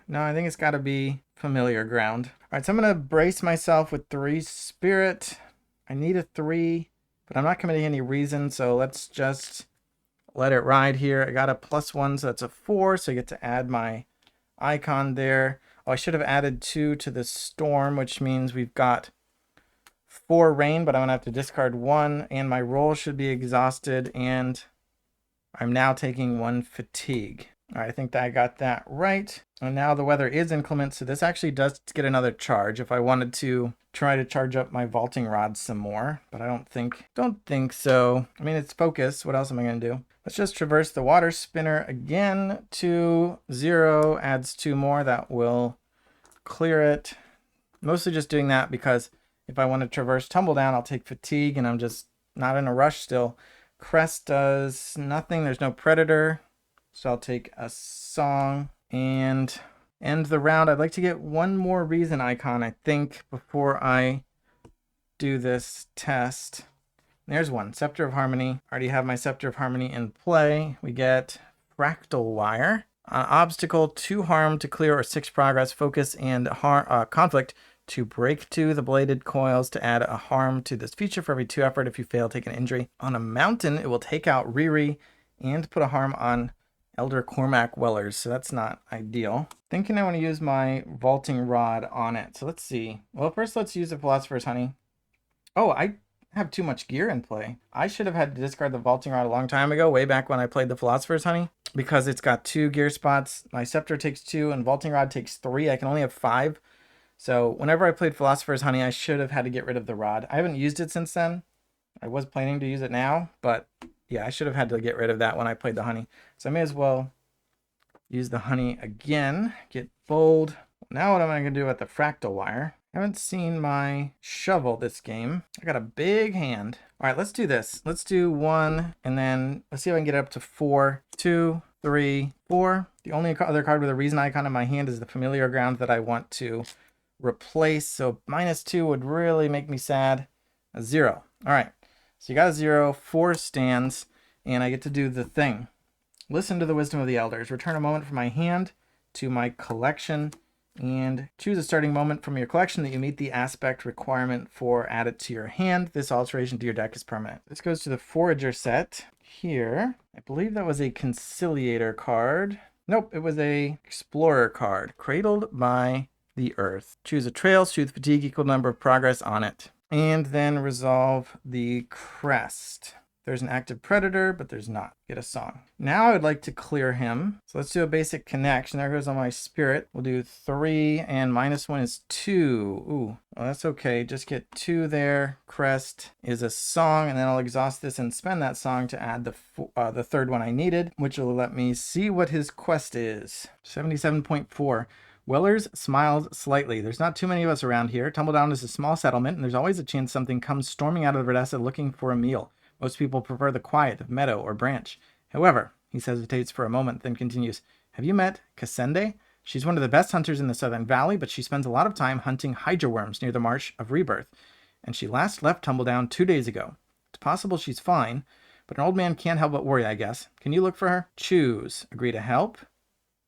no, I think it's got to be Familiar Ground. All right, so I'm going to brace myself with 3 spirit. I need a 3, but I'm not committing any reason, so let's just let it ride here. I got a +1, so that's a 4, so I get to add my icon there. Oh, I should have added 2 to the storm, which means we've got 4 rain, but I'm going to have to discard 1, and my roll should be exhausted, and I'm now taking 1 fatigue. All right, I think that I got that right. And now the weather is inclement, so this actually does get another charge if I wanted to try to charge up my vaulting rod some more, but I don't think so. I mean, it's focus. What else am I going to do? Let's just traverse the water spinner again to 0, adds 2 more. That will clear it. Mostly just doing that because if I want to traverse tumble down, I'll take fatigue, and I'm just not in a rush still. Crest does nothing. There's no predator. So I'll take a song and end the round. I'd like to get one more reason icon, I think, before I do this test. There's one, Scepter of Harmony. I already have my Scepter of Harmony in play. We get Fractal Wire. Obstacle, 2 harm to clear or 6 progress, focus, and conflict to break 2 the bladed coils to add a harm to this feature for every 2 effort. If you fail, take an injury. On a mountain, it will take out Riri and put a harm on Elder Cormac Wellers, so that's not ideal. Thinking I want to use my vaulting rod on it. So let's see. Well, first let's use the Philosopher's Honey. Oh, I have too much gear in play. I should have had to discard the vaulting rod a long time ago, way back when I played the Philosopher's Honey, because it's got 2 gear spots. My scepter takes 2 and vaulting rod takes 3. I can only have 5. So whenever I played Philosopher's Honey, I should have had to get rid of the rod. I haven't used it since then. I was planning to use it now, but yeah, I should have had to get rid of that when I played the honey. So I may as well use the honey again. Get bold. Now what am I going to do with the fractal wire? I haven't seen my shovel this game. I got a big hand. All right, let's do this. Let's do 1, and then let's see if I can get it up to 4. 2, 3, 4. The only other card with a reason icon in my hand is the familiar ground that I want to replace. So -2 would really make me sad. A 0. All right. So you got a 0, 4 stands, and I get to do the thing. Listen to the wisdom of the elders. Return a moment from my hand to my collection, and choose a starting moment from your collection that you meet the aspect requirement for. Add it to your hand. This alteration to your deck is permanent. This goes to the Forager set here. I believe that was a Conciliator card. Nope, it was a Explorer card. Cradled by the Earth. Choose a trail, soothe fatigue, equal number of progress on it. And then resolve the crest. There's an active predator, but there's not. Get a song. Now I would like to clear him. So let's do a basic connection. There goes on my spirit. We'll do 3, and -1 is 2. Ooh, well, that's okay. Just get 2 there. Crest is a song, and then I'll exhaust this and spend that song to add the third one I needed, which will let me see what his quest is. 77.4. Wellers smiled slightly. There's not too many of us around here. Tumbledown is a small settlement, and there's always a chance something comes storming out of Verdessa looking for a meal. Most people prefer the quiet of meadow or branch. However, he hesitates for a moment, then continues, have you met Cassende? She's one of the best hunters in the Southern Valley, but she spends a lot of time hunting hydra worms near the Marsh of Rebirth, and she last left Tumbledown 2 days ago. It's possible she's fine, but an old man can't help but worry, I guess. Can you look for her? Choose. Agree to help,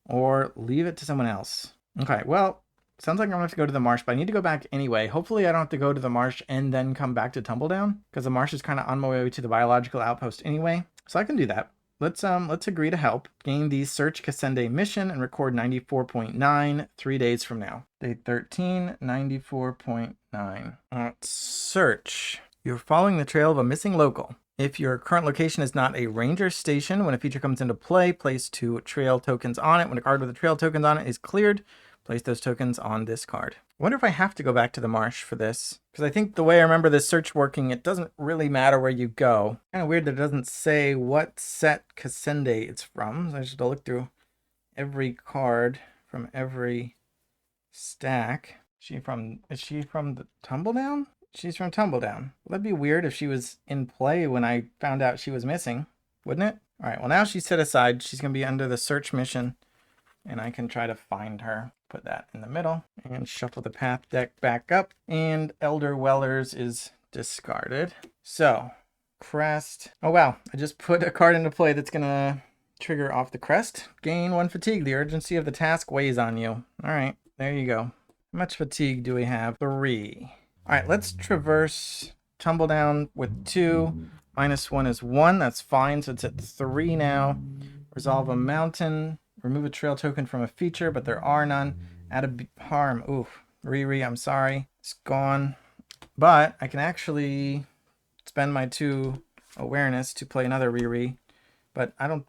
or leave it to someone else. Okay, well, sounds like I'm gonna have to go to the marsh, but I need to go back anyway. Hopefully I don't have to go to the marsh and then come back to Tumbledown, because the marsh is kind of on my way to the biological outpost anyway. So I can do that. Let's agree to help. Gain the Search Cassende mission and record 94.9 3 days from now. Day 13, 94.9. Search. You're following the trail of a missing local. If your current location is not a ranger station, when a feature comes into play, place 2 trail tokens on it. When a card with a trail token on it is cleared, place those tokens on this card. I wonder if I have to go back to the marsh for this, because I think the way I remember this search working, it doesn't really matter where you go. Kind of weird that it doesn't say what set Cassende it's from. So I just have to look through every card from every stack. Is she from the Tumbledown? She's from Tumbledown. Well, that'd be weird if she was in play when I found out she was missing, wouldn't it? All right, well, now she's set aside. She's going to be under the search mission, and I can try to find her. Put that in the middle, and shuffle the path deck back up, and Elder Wellers is discarded. So, crest. Oh, wow. I just put a card into play that's going to trigger off the crest. Gain 1 fatigue. The urgency of the task weighs on you. All right, there you go. How much fatigue do we have? 3. All right, let's traverse Tumbledown with 2. -1 is 1. That's fine. So it's at 3 now. Resolve a mountain. Remove a trail token from a feature, but there are none. Add a harm. Oof. Riri, I'm sorry. It's gone. But I can actually spend my 2 awareness to play another Riri. But I don't...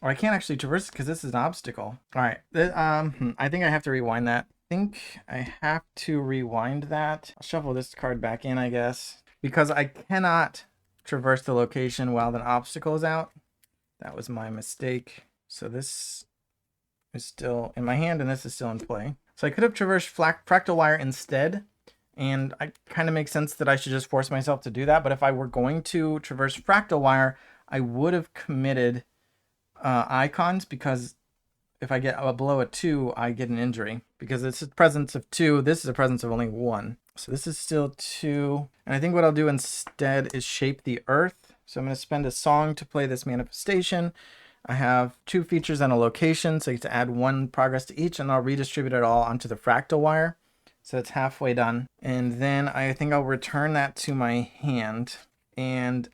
Or I can't actually traverse it because this is an obstacle. All right. I think I have to rewind that. I think I have to rewind that. I'll shuffle this card back in, I guess, because I cannot traverse the location while the obstacle is out. That was my mistake. So this is still in my hand and this is still in play. So I could have traversed fractal wire instead. And it kind of makes sense that I should just force myself to do that. But if I were going to traverse fractal wire, I would have committed icons, because if I get below a 2, I get an injury because it's a presence of 2. This is a presence of only 1. So this is still 2. And I think what I'll do instead is shape the earth. So I'm going to spend a song to play this manifestation. I have 2 features and a location, so I get to add 1 progress to each, and I'll redistribute it all onto the fractal wire. So it's halfway done. And then I think I'll return that to my hand and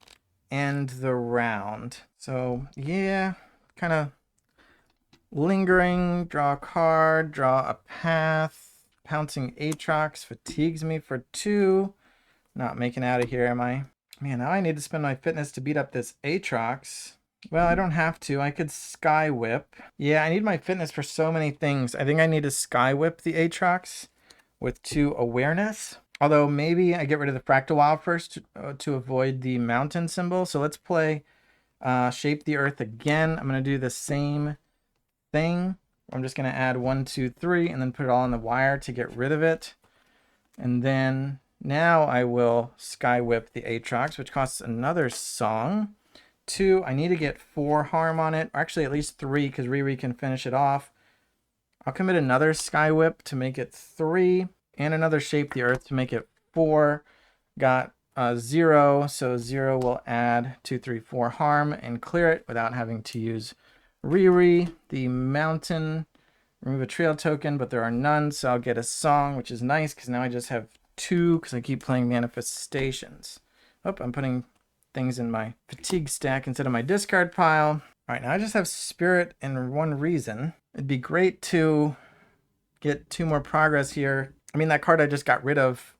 end the round. So yeah, kind of lingering, draw a card, draw a path. Pouncing Aatrox fatigues me for 2. Not making out of here, am I? Man, now I need to spend my fitness to beat up this Aatrox. Well, I don't have to. I could Sky Whip. Yeah, I need my fitness for so many things. I think I need to Sky Whip the Aatrox with 2 awareness. Although maybe I get rid of the Fractal Wild first to avoid the mountain symbol. So let's play Shape the Earth again. I'm going to do the same thing. I'm just going to add 1, 2, 3, and then put it all on the wire to get rid of it. And then now I will Sky Whip the Aatrox, which costs another song. 2, I need to get 4 harm on it, or actually at least 3, because Riri can finish it off. I'll commit another Sky Whip to make it 3, and another Shape the Earth to make it 4. Got 0, so 0 will add 2, 3, 4 harm and clear it without having to use Riri. The mountain, remove a trail token, but there are none, so I'll get a song, which is nice because now I just have 2 because I keep playing manifestations. Oh, I'm putting things in my fatigue stack instead of my discard pile. All right, now I just have spirit and 1 reason. It'd be great to get 2 more progress here. I mean, that card I just got rid of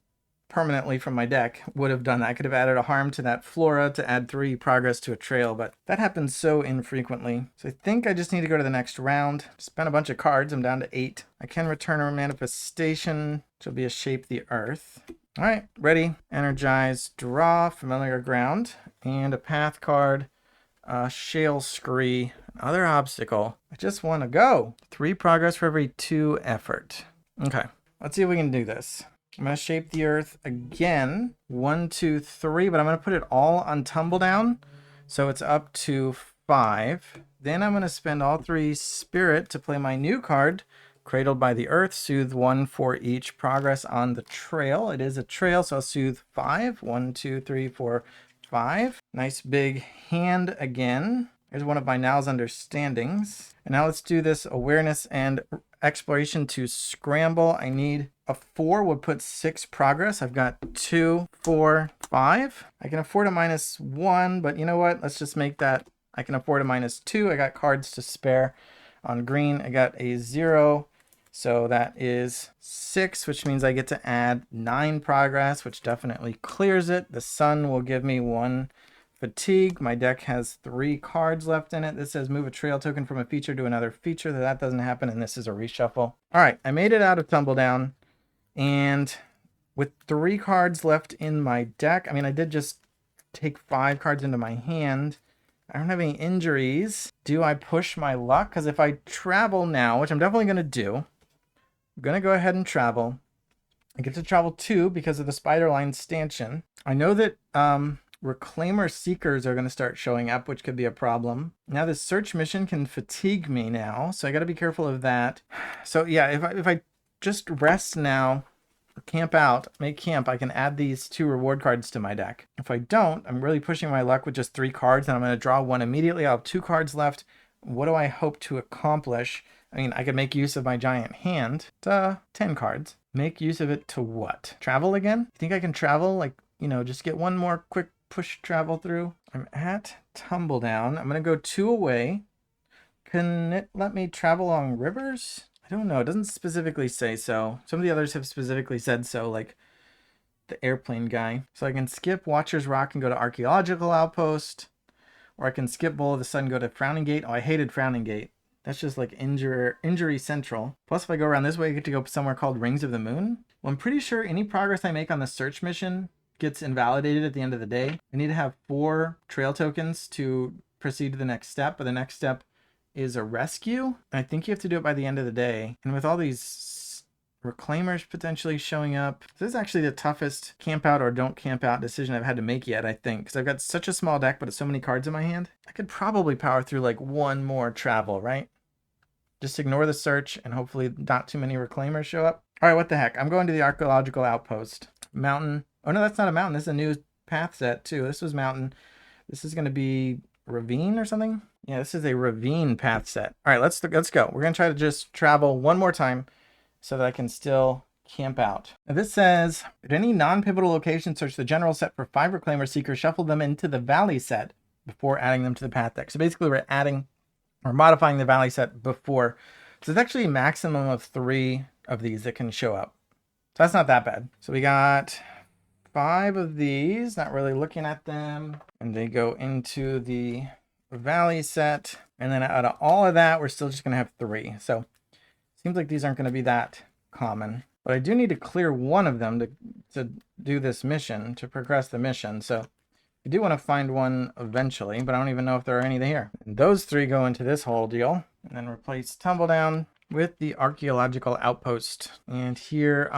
permanently from my deck would have done that. I could have added a harm to that flora to add 3 progress to a trail, but that happens so infrequently. So I think I just need to go to the next round. Spend a bunch of cards. I'm down to 8. I can return a manifestation, which will be a Shape the Earth. All right, ready, energize, draw, familiar ground, and a path card. Shale Scree, another obstacle. I just want to go. 3 progress for every 2 effort. Okay, let's see if we can do this. I'm going to Shape the Earth again. 1, 2, 3, but I'm going to put it all on Tumble Down, so it's up to 5. Then I'm going to spend all 3 Spirit to play my new card, Cradled by the Earth. Soothe 1 for each progress on the trail. It is a trail, so I'll soothe 5. 1, 2, 3, 4, 5. Nice big hand again. Here's one of my Now's Understandings. And now let's do this awareness and exploration to scramble. I need a 4 would put 6 progress. I've got 2, 4, 5. I can afford a -1, but you know what? Let's just make that. I can afford a -2. I got cards to spare on green. I got a 0. So that is 6, which means I get to add 9 progress, which definitely clears it. The sun will give me 1 fatigue. My deck has 3 cards left in it. This says move a trail token from a feature to another feature. That doesn't happen, and this is a reshuffle. All right, I made it out of Tumble Down, and with 3 cards left in my deck, I mean, I did just take 5 cards into my hand. I don't have any injuries. Do I push my luck? Because if I travel now, which I'm definitely going to do, I'm going to go ahead and travel. I get to travel 2 because of the Spiderline stanchion. I know that Reclaimer Seekers are going to start showing up, which could be a problem. Now this search mission can fatigue me now, so I got to be careful of that. So yeah, if I just rest now, camp out, make camp, I can add these 2 reward cards to my deck. If I don't, I'm really pushing my luck with just 3 cards, and I'm going to draw 1 immediately. I'll have 2 cards left. What do I hope to accomplish? I mean, I could make use of my giant hand. 10 cards. Make use of it to what? Travel again? You think I can travel? Like, you know, just get 1 more quick push travel through? I'm at Tumble Down. I'm going to go 2 away. Can it let me travel along rivers? I don't know. It doesn't specifically say so. Some of the others have specifically said so, like the airplane guy. So I can skip Watcher's Rock and go to Archaeological Outpost. or I can skip Bowl of the Sun, go to Frowning Gate. Oh, I hated Frowning Gate. That's just like injury central. Plus, if I go around this way, I get to go somewhere called Rings of the Moon. Well, I'm pretty sure any progress I make on the search mission gets invalidated at the end of the day. I need to have 4 trail tokens to proceed to the next step, but the next step is a rescue. And I think you have to do it by the end of the day. And with all these reclaimers potentially showing up, this is actually the toughest camp out or don't camp out decision I've had to make yet, I think, because I've got such a small deck, but it's so many cards in my hand. I could probably power through like one more travel, right? Just ignore the search and hopefully not too many reclaimers show up. All right, what the heck? I'm going to the archaeological outpost. Mountain. Oh no, that's not a mountain. This is a new path set too. This was mountain. This is going to be ravine or something. Yeah, this is a ravine path set. All right, let's go. We're going to try to just travel one more time so that I can still camp out. Now this says, at any non-pivotal location, search the general set for 5 reclaimer seekers, shuffle them into the valley set before adding them to the path deck. So basically we're adding or modifying the valley set before. So it's actually a maximum of 3 of these that can show up. So that's not that bad. So we got 5 of these, not really looking at them. And they go into the valley set. And then out of all of that, we're still just gonna have 3. So seems like these aren't gonna be that common. But I do need to clear one of them to do this mission, to progress the mission. So I do want to find one eventually, but I don't even know if there are any there. And those 3 go into this whole deal. And then replace Tumbledown with the archaeological outpost. And here,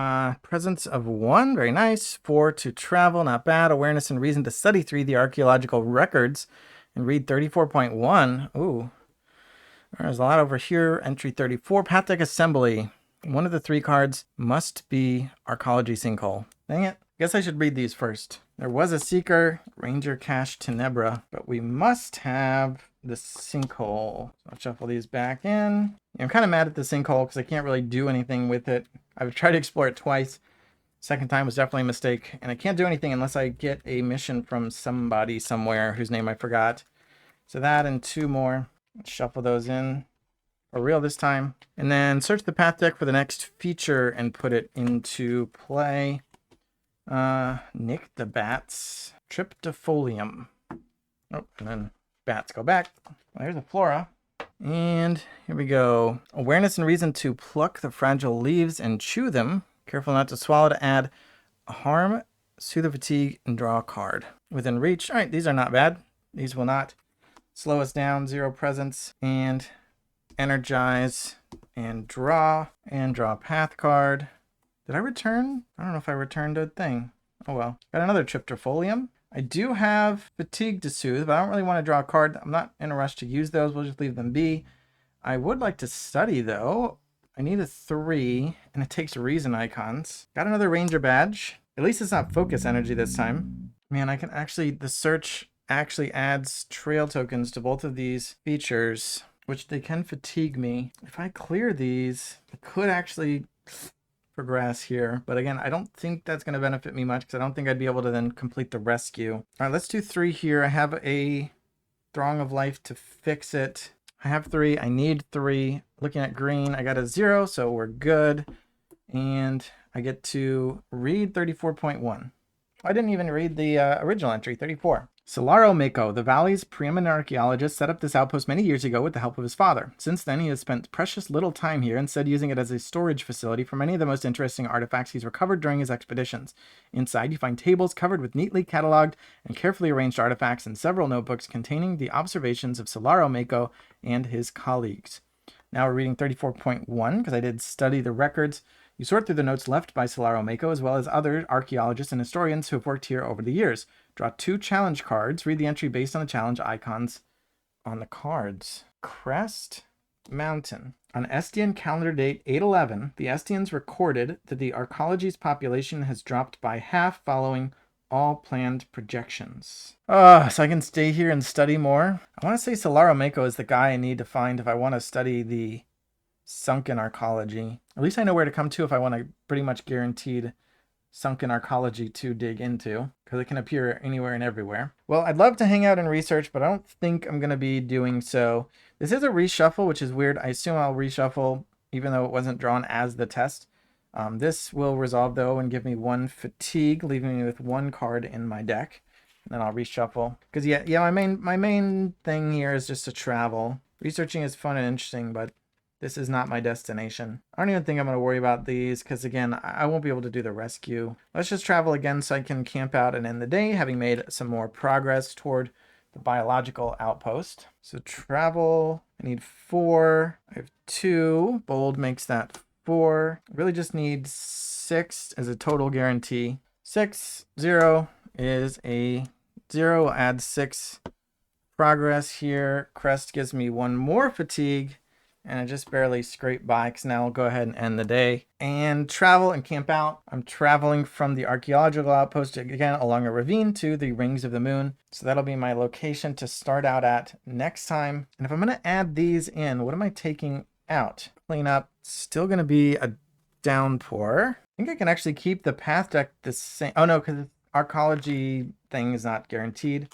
presence of 1, very nice. 4 to travel, not bad. Awareness and reason to study 3, the archaeological records, and read 34.1. Ooh, there's a lot over here. Entry 34, path deck assembly. One of the 3 cards must be archaeology sinkhole. Dang it. Guess I should read these first. There was a seeker, Ranger Cache Tenebra, but we must have the sinkhole. So I'll shuffle these back in. I'm kind of mad at the sinkhole because I can't really do anything with it. I've tried to explore it twice. Second time was definitely a mistake, and I can't do anything unless I get a mission from somebody somewhere whose name I forgot. So that and 2 more. Let's shuffle those in for real this time. And then search the path deck for the next feature and put it into play. Nick the Bats, Triptifolium. Oh, and then bats go back. Well, here's a flora. And here we go. Awareness and reason to pluck the fragile leaves and chew them. Careful not to swallow to add harm, soothe the fatigue, and draw a card. Within reach. All right, these are not bad. These will not slow us down. 0 presence. And energize and draw a path card. Did I return? I don't know if I returned a thing. Oh well. Got another Triptifolium. I do have Fatigue to soothe, but I don't really want to draw a card. I'm not in a rush to use those. We'll just leave them be. I would like to study though. I need a 3, and it takes reason icons. Got another Ranger badge. At least it's not focus energy this time. Man, I can actually, the search actually adds trail tokens to both of these features, which they can fatigue me. If I clear these, I could actually progress here, but again, I don't think that's going to benefit me much because I don't think I'd be able to then complete the rescue. All right, let's do 3 here. I have a Throng of Life to fix it. I have 3. I need 3. Looking at green, I got a 0, so we're good. And I get to read 34.1. I didn't even read the original entry, 34. Solaro Mako, the Valley's preeminent archaeologist, set up this outpost many years ago with the help of his father. Since then, he has spent precious little time here, instead using it as a storage facility for many of the most interesting artifacts he's recovered during his expeditions. Inside, you find tables covered with neatly cataloged and carefully arranged artifacts and several notebooks containing the observations of Solaro Mako and his colleagues. Now we're reading 34.1 because I did study the records. You sort through the notes left by Solaro Mako as well as other archaeologists and historians who have worked here over the years. Draw 2 challenge cards. Read the entry based on the challenge icons on the cards. Crest Mountain. On Estian calendar date 8/11, the Estians recorded that the archaeology's population has dropped by half following all planned projections. So I can stay here and study more. I want to say Solaro Mako is the guy I need to find if I want to study the sunken archaeology. At least I know where to come to if I want a pretty much guaranteed sunken archaeology to dig into, because it can appear anywhere and everywhere. Well, I'd love to hang out and research, but I don't think I'm going to be doing so. This is a reshuffle, which is weird. I assume I'll reshuffle even though it wasn't drawn as the test. This will resolve though and give me 1 fatigue, leaving me with 1 card in my deck. then I'll reshuffle. Because yeah, my main thing here is just to travel. Researching is fun and interesting, but this is not my destination. I don't even think I'm going to worry about these because, again, I won't be able to do the rescue. Let's just travel again so I can camp out and end the day, having made some more progress toward the biological outpost. So travel, I need 4. I have 2. Bold makes that 4. I really just need 6 as a total guarantee. 6, 0 is a 0. Add 6 progress here. Crest gives me 1 more fatigue. And I just barely scraped by because now I'll go ahead and end the day. And travel and camp out. I'm traveling from the archaeological outpost again along a ravine to the Rings of the Moon. So that'll be my location to start out at next time. And if I'm going to add these in, what am I taking out? Clean up. Still going to be a downpour. I think I can actually keep the path deck the same. Oh no, because archaeology thing is not guaranteed.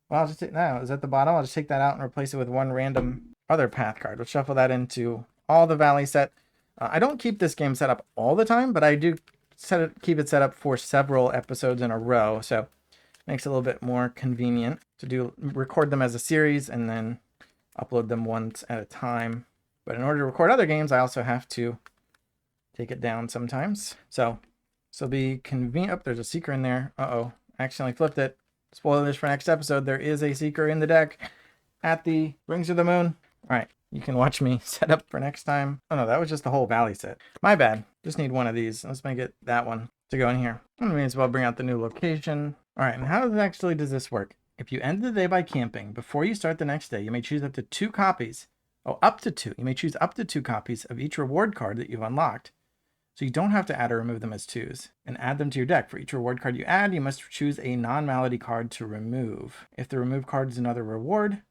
Well, I'll just take, no, is at the bottom. I'll just take that out and replace it with 1 random other path card. We'll shuffle that into all the valley set. I don't keep this game set up all the time, but I do keep it set up for several episodes in a row. So it makes it a little bit more convenient to record them as a series and then upload them once at a time. But in order to record other games, I also have to take it down sometimes. So this will be convenient. Oh, there's a seeker in there. Uh-oh, I accidentally flipped it. Spoilers for next episode. There is a seeker in the deck at the Rings of the Moon. All right, you can watch me set up for next time. Oh no, that was just the whole valley set. My bad. Just need 1 of these. Let's make it that one to go in here. I may as well bring out the new location. All right, and how does this work? If you end the day by camping, before you start the next day, you may choose up to 2 copies. Oh, up to 2. You may choose up to 2 copies of each reward card that you've unlocked. So you don't have to add or remove them as 2s, and add them to your deck. For each reward card you add, you must choose a non-malady card to remove. If the removed card is another reward,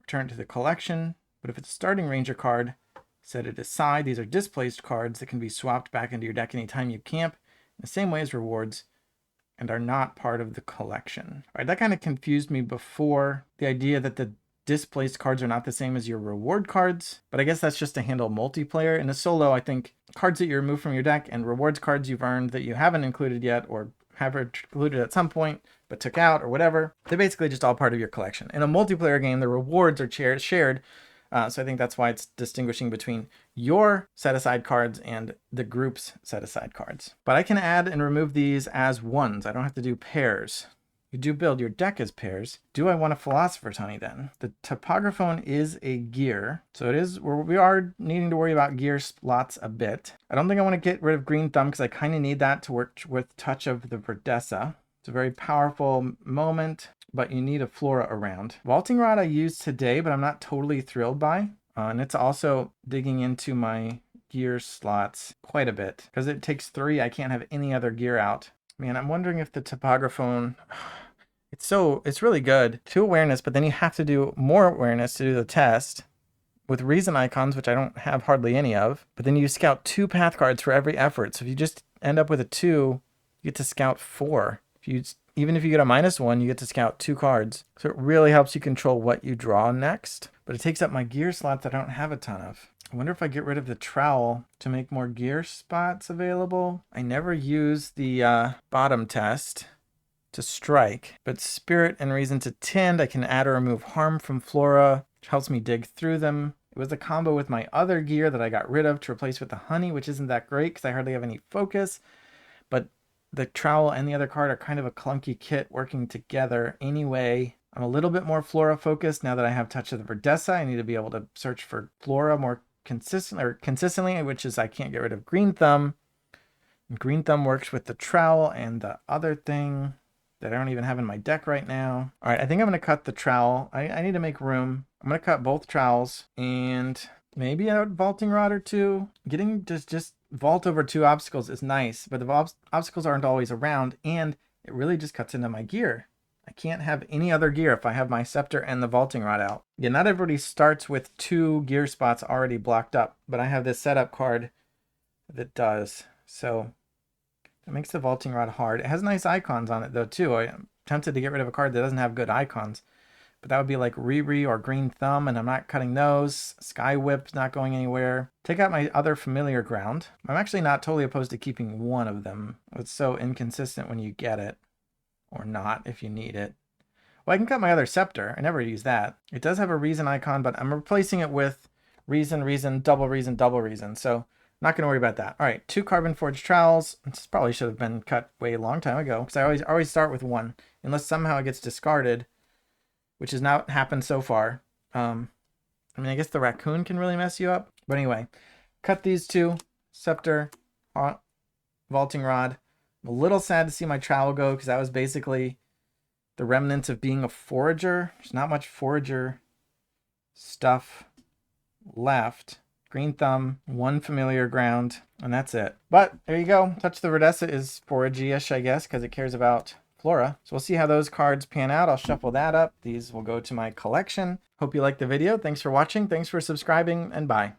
return it to the collection. But if it's a starting ranger card, set it aside. These are displaced cards that can be swapped back into your deck anytime you camp, in the same way as rewards, and are not part of the collection. All right, that kind of confused me before, the idea that the displaced cards are not the same as your reward cards, but I guess that's just to handle multiplayer. In a solo, I think cards that you remove from your deck and rewards cards you've earned that you haven't included yet or have included at some point but took out or whatever, they're basically just all part of your collection. In a multiplayer game, the rewards are shared, so I think that's why it's distinguishing between your set-aside cards and the group's set-aside cards. But I can add and remove these as ones. I don't have to do pairs. You do build your deck as pairs. Do I want a Philosopher's Honey then? The Topographone is a gear, so we are needing to worry about gear slots a bit. I don't think I want to get rid of Green Thumb because I kind of need that to work with Touch of the Verdessa. It's a very powerful moment, but you need a Flora around. Vaulting Rod I used today, but I'm not totally thrilled by. And it's also digging into my gear slots quite a bit. Because it takes 3, I can't have any other gear out. Man, I'm wondering if the Topographone, it's really good. 2 awareness, but then you have to do more awareness to do the test with reason icons, which I don't have hardly any of. But then you scout 2 path cards for every effort. So if you just end up with a 2, you get to scout 4. Even if you get a -1, you get to scout 2 cards. So it really helps you control what you draw next. But it takes up my gear slots that I don't have a ton of. I wonder if I get rid of the trowel to make more gear spots available. I never use the bottom test to strike, but spirit and reason to tend, I can add or remove harm from flora, which helps me dig through them. It was a combo with my other gear that I got rid of to replace with the honey, which isn't that great because I hardly have any focus. But the trowel and the other card are kind of a clunky kit working together anyway. I'm a little bit more flora focused now that I have Touch of the Verdessa. I need to be able to search for flora more consistently, which is I can't get rid of Green Thumb. And Green Thumb works with the trowel and the other thing that I don't even have in my deck right now. All right, I think I'm going to cut the trowel. I need to make room. I'm going to cut both trowels and maybe a vaulting rod or 2. Getting just vault over 2 obstacles is nice, but the obstacles aren't always around, and it really just cuts into my gear. I can't have any other gear if I have my scepter and the vaulting rod out. Yeah, not everybody starts with 2 gear spots already blocked up, but I have this setup card that does. So it makes the vaulting rod hard. It has nice icons on it though too. I'm tempted to get rid of a card that doesn't have good icons, but that would be like Riri or Green Thumb, and I'm not cutting those. Sky Whip's not going anywhere. Take out my other familiar ground. I'm actually not totally opposed to keeping one of them. It's so inconsistent when you get it. or not if you need it. Well, I can cut my other scepter. I never use that. It does have a reason icon, but I'm replacing it with reason, reason, double reason, double reason. So not going to worry about that. All right, 2 carbon forged trowels. This probably should have been cut way long time ago because I always start with 1 unless somehow it gets discarded, which has not happened so far. I mean, I guess the raccoon can really mess you up. But anyway, cut these 2, scepter, vaulting rod. I'm a little sad to see my trowel go because that was basically the remnants of being a forager. There's not much forager stuff left. Green thumb, 1 familiar ground, and that's it. But there you go. Touch the Verdessa is foragey-ish, I guess, because it cares about flora. So we'll see how those cards pan out. I'll shuffle that up. These will go to my collection. Hope you liked the video. Thanks for watching. Thanks for subscribing, and bye.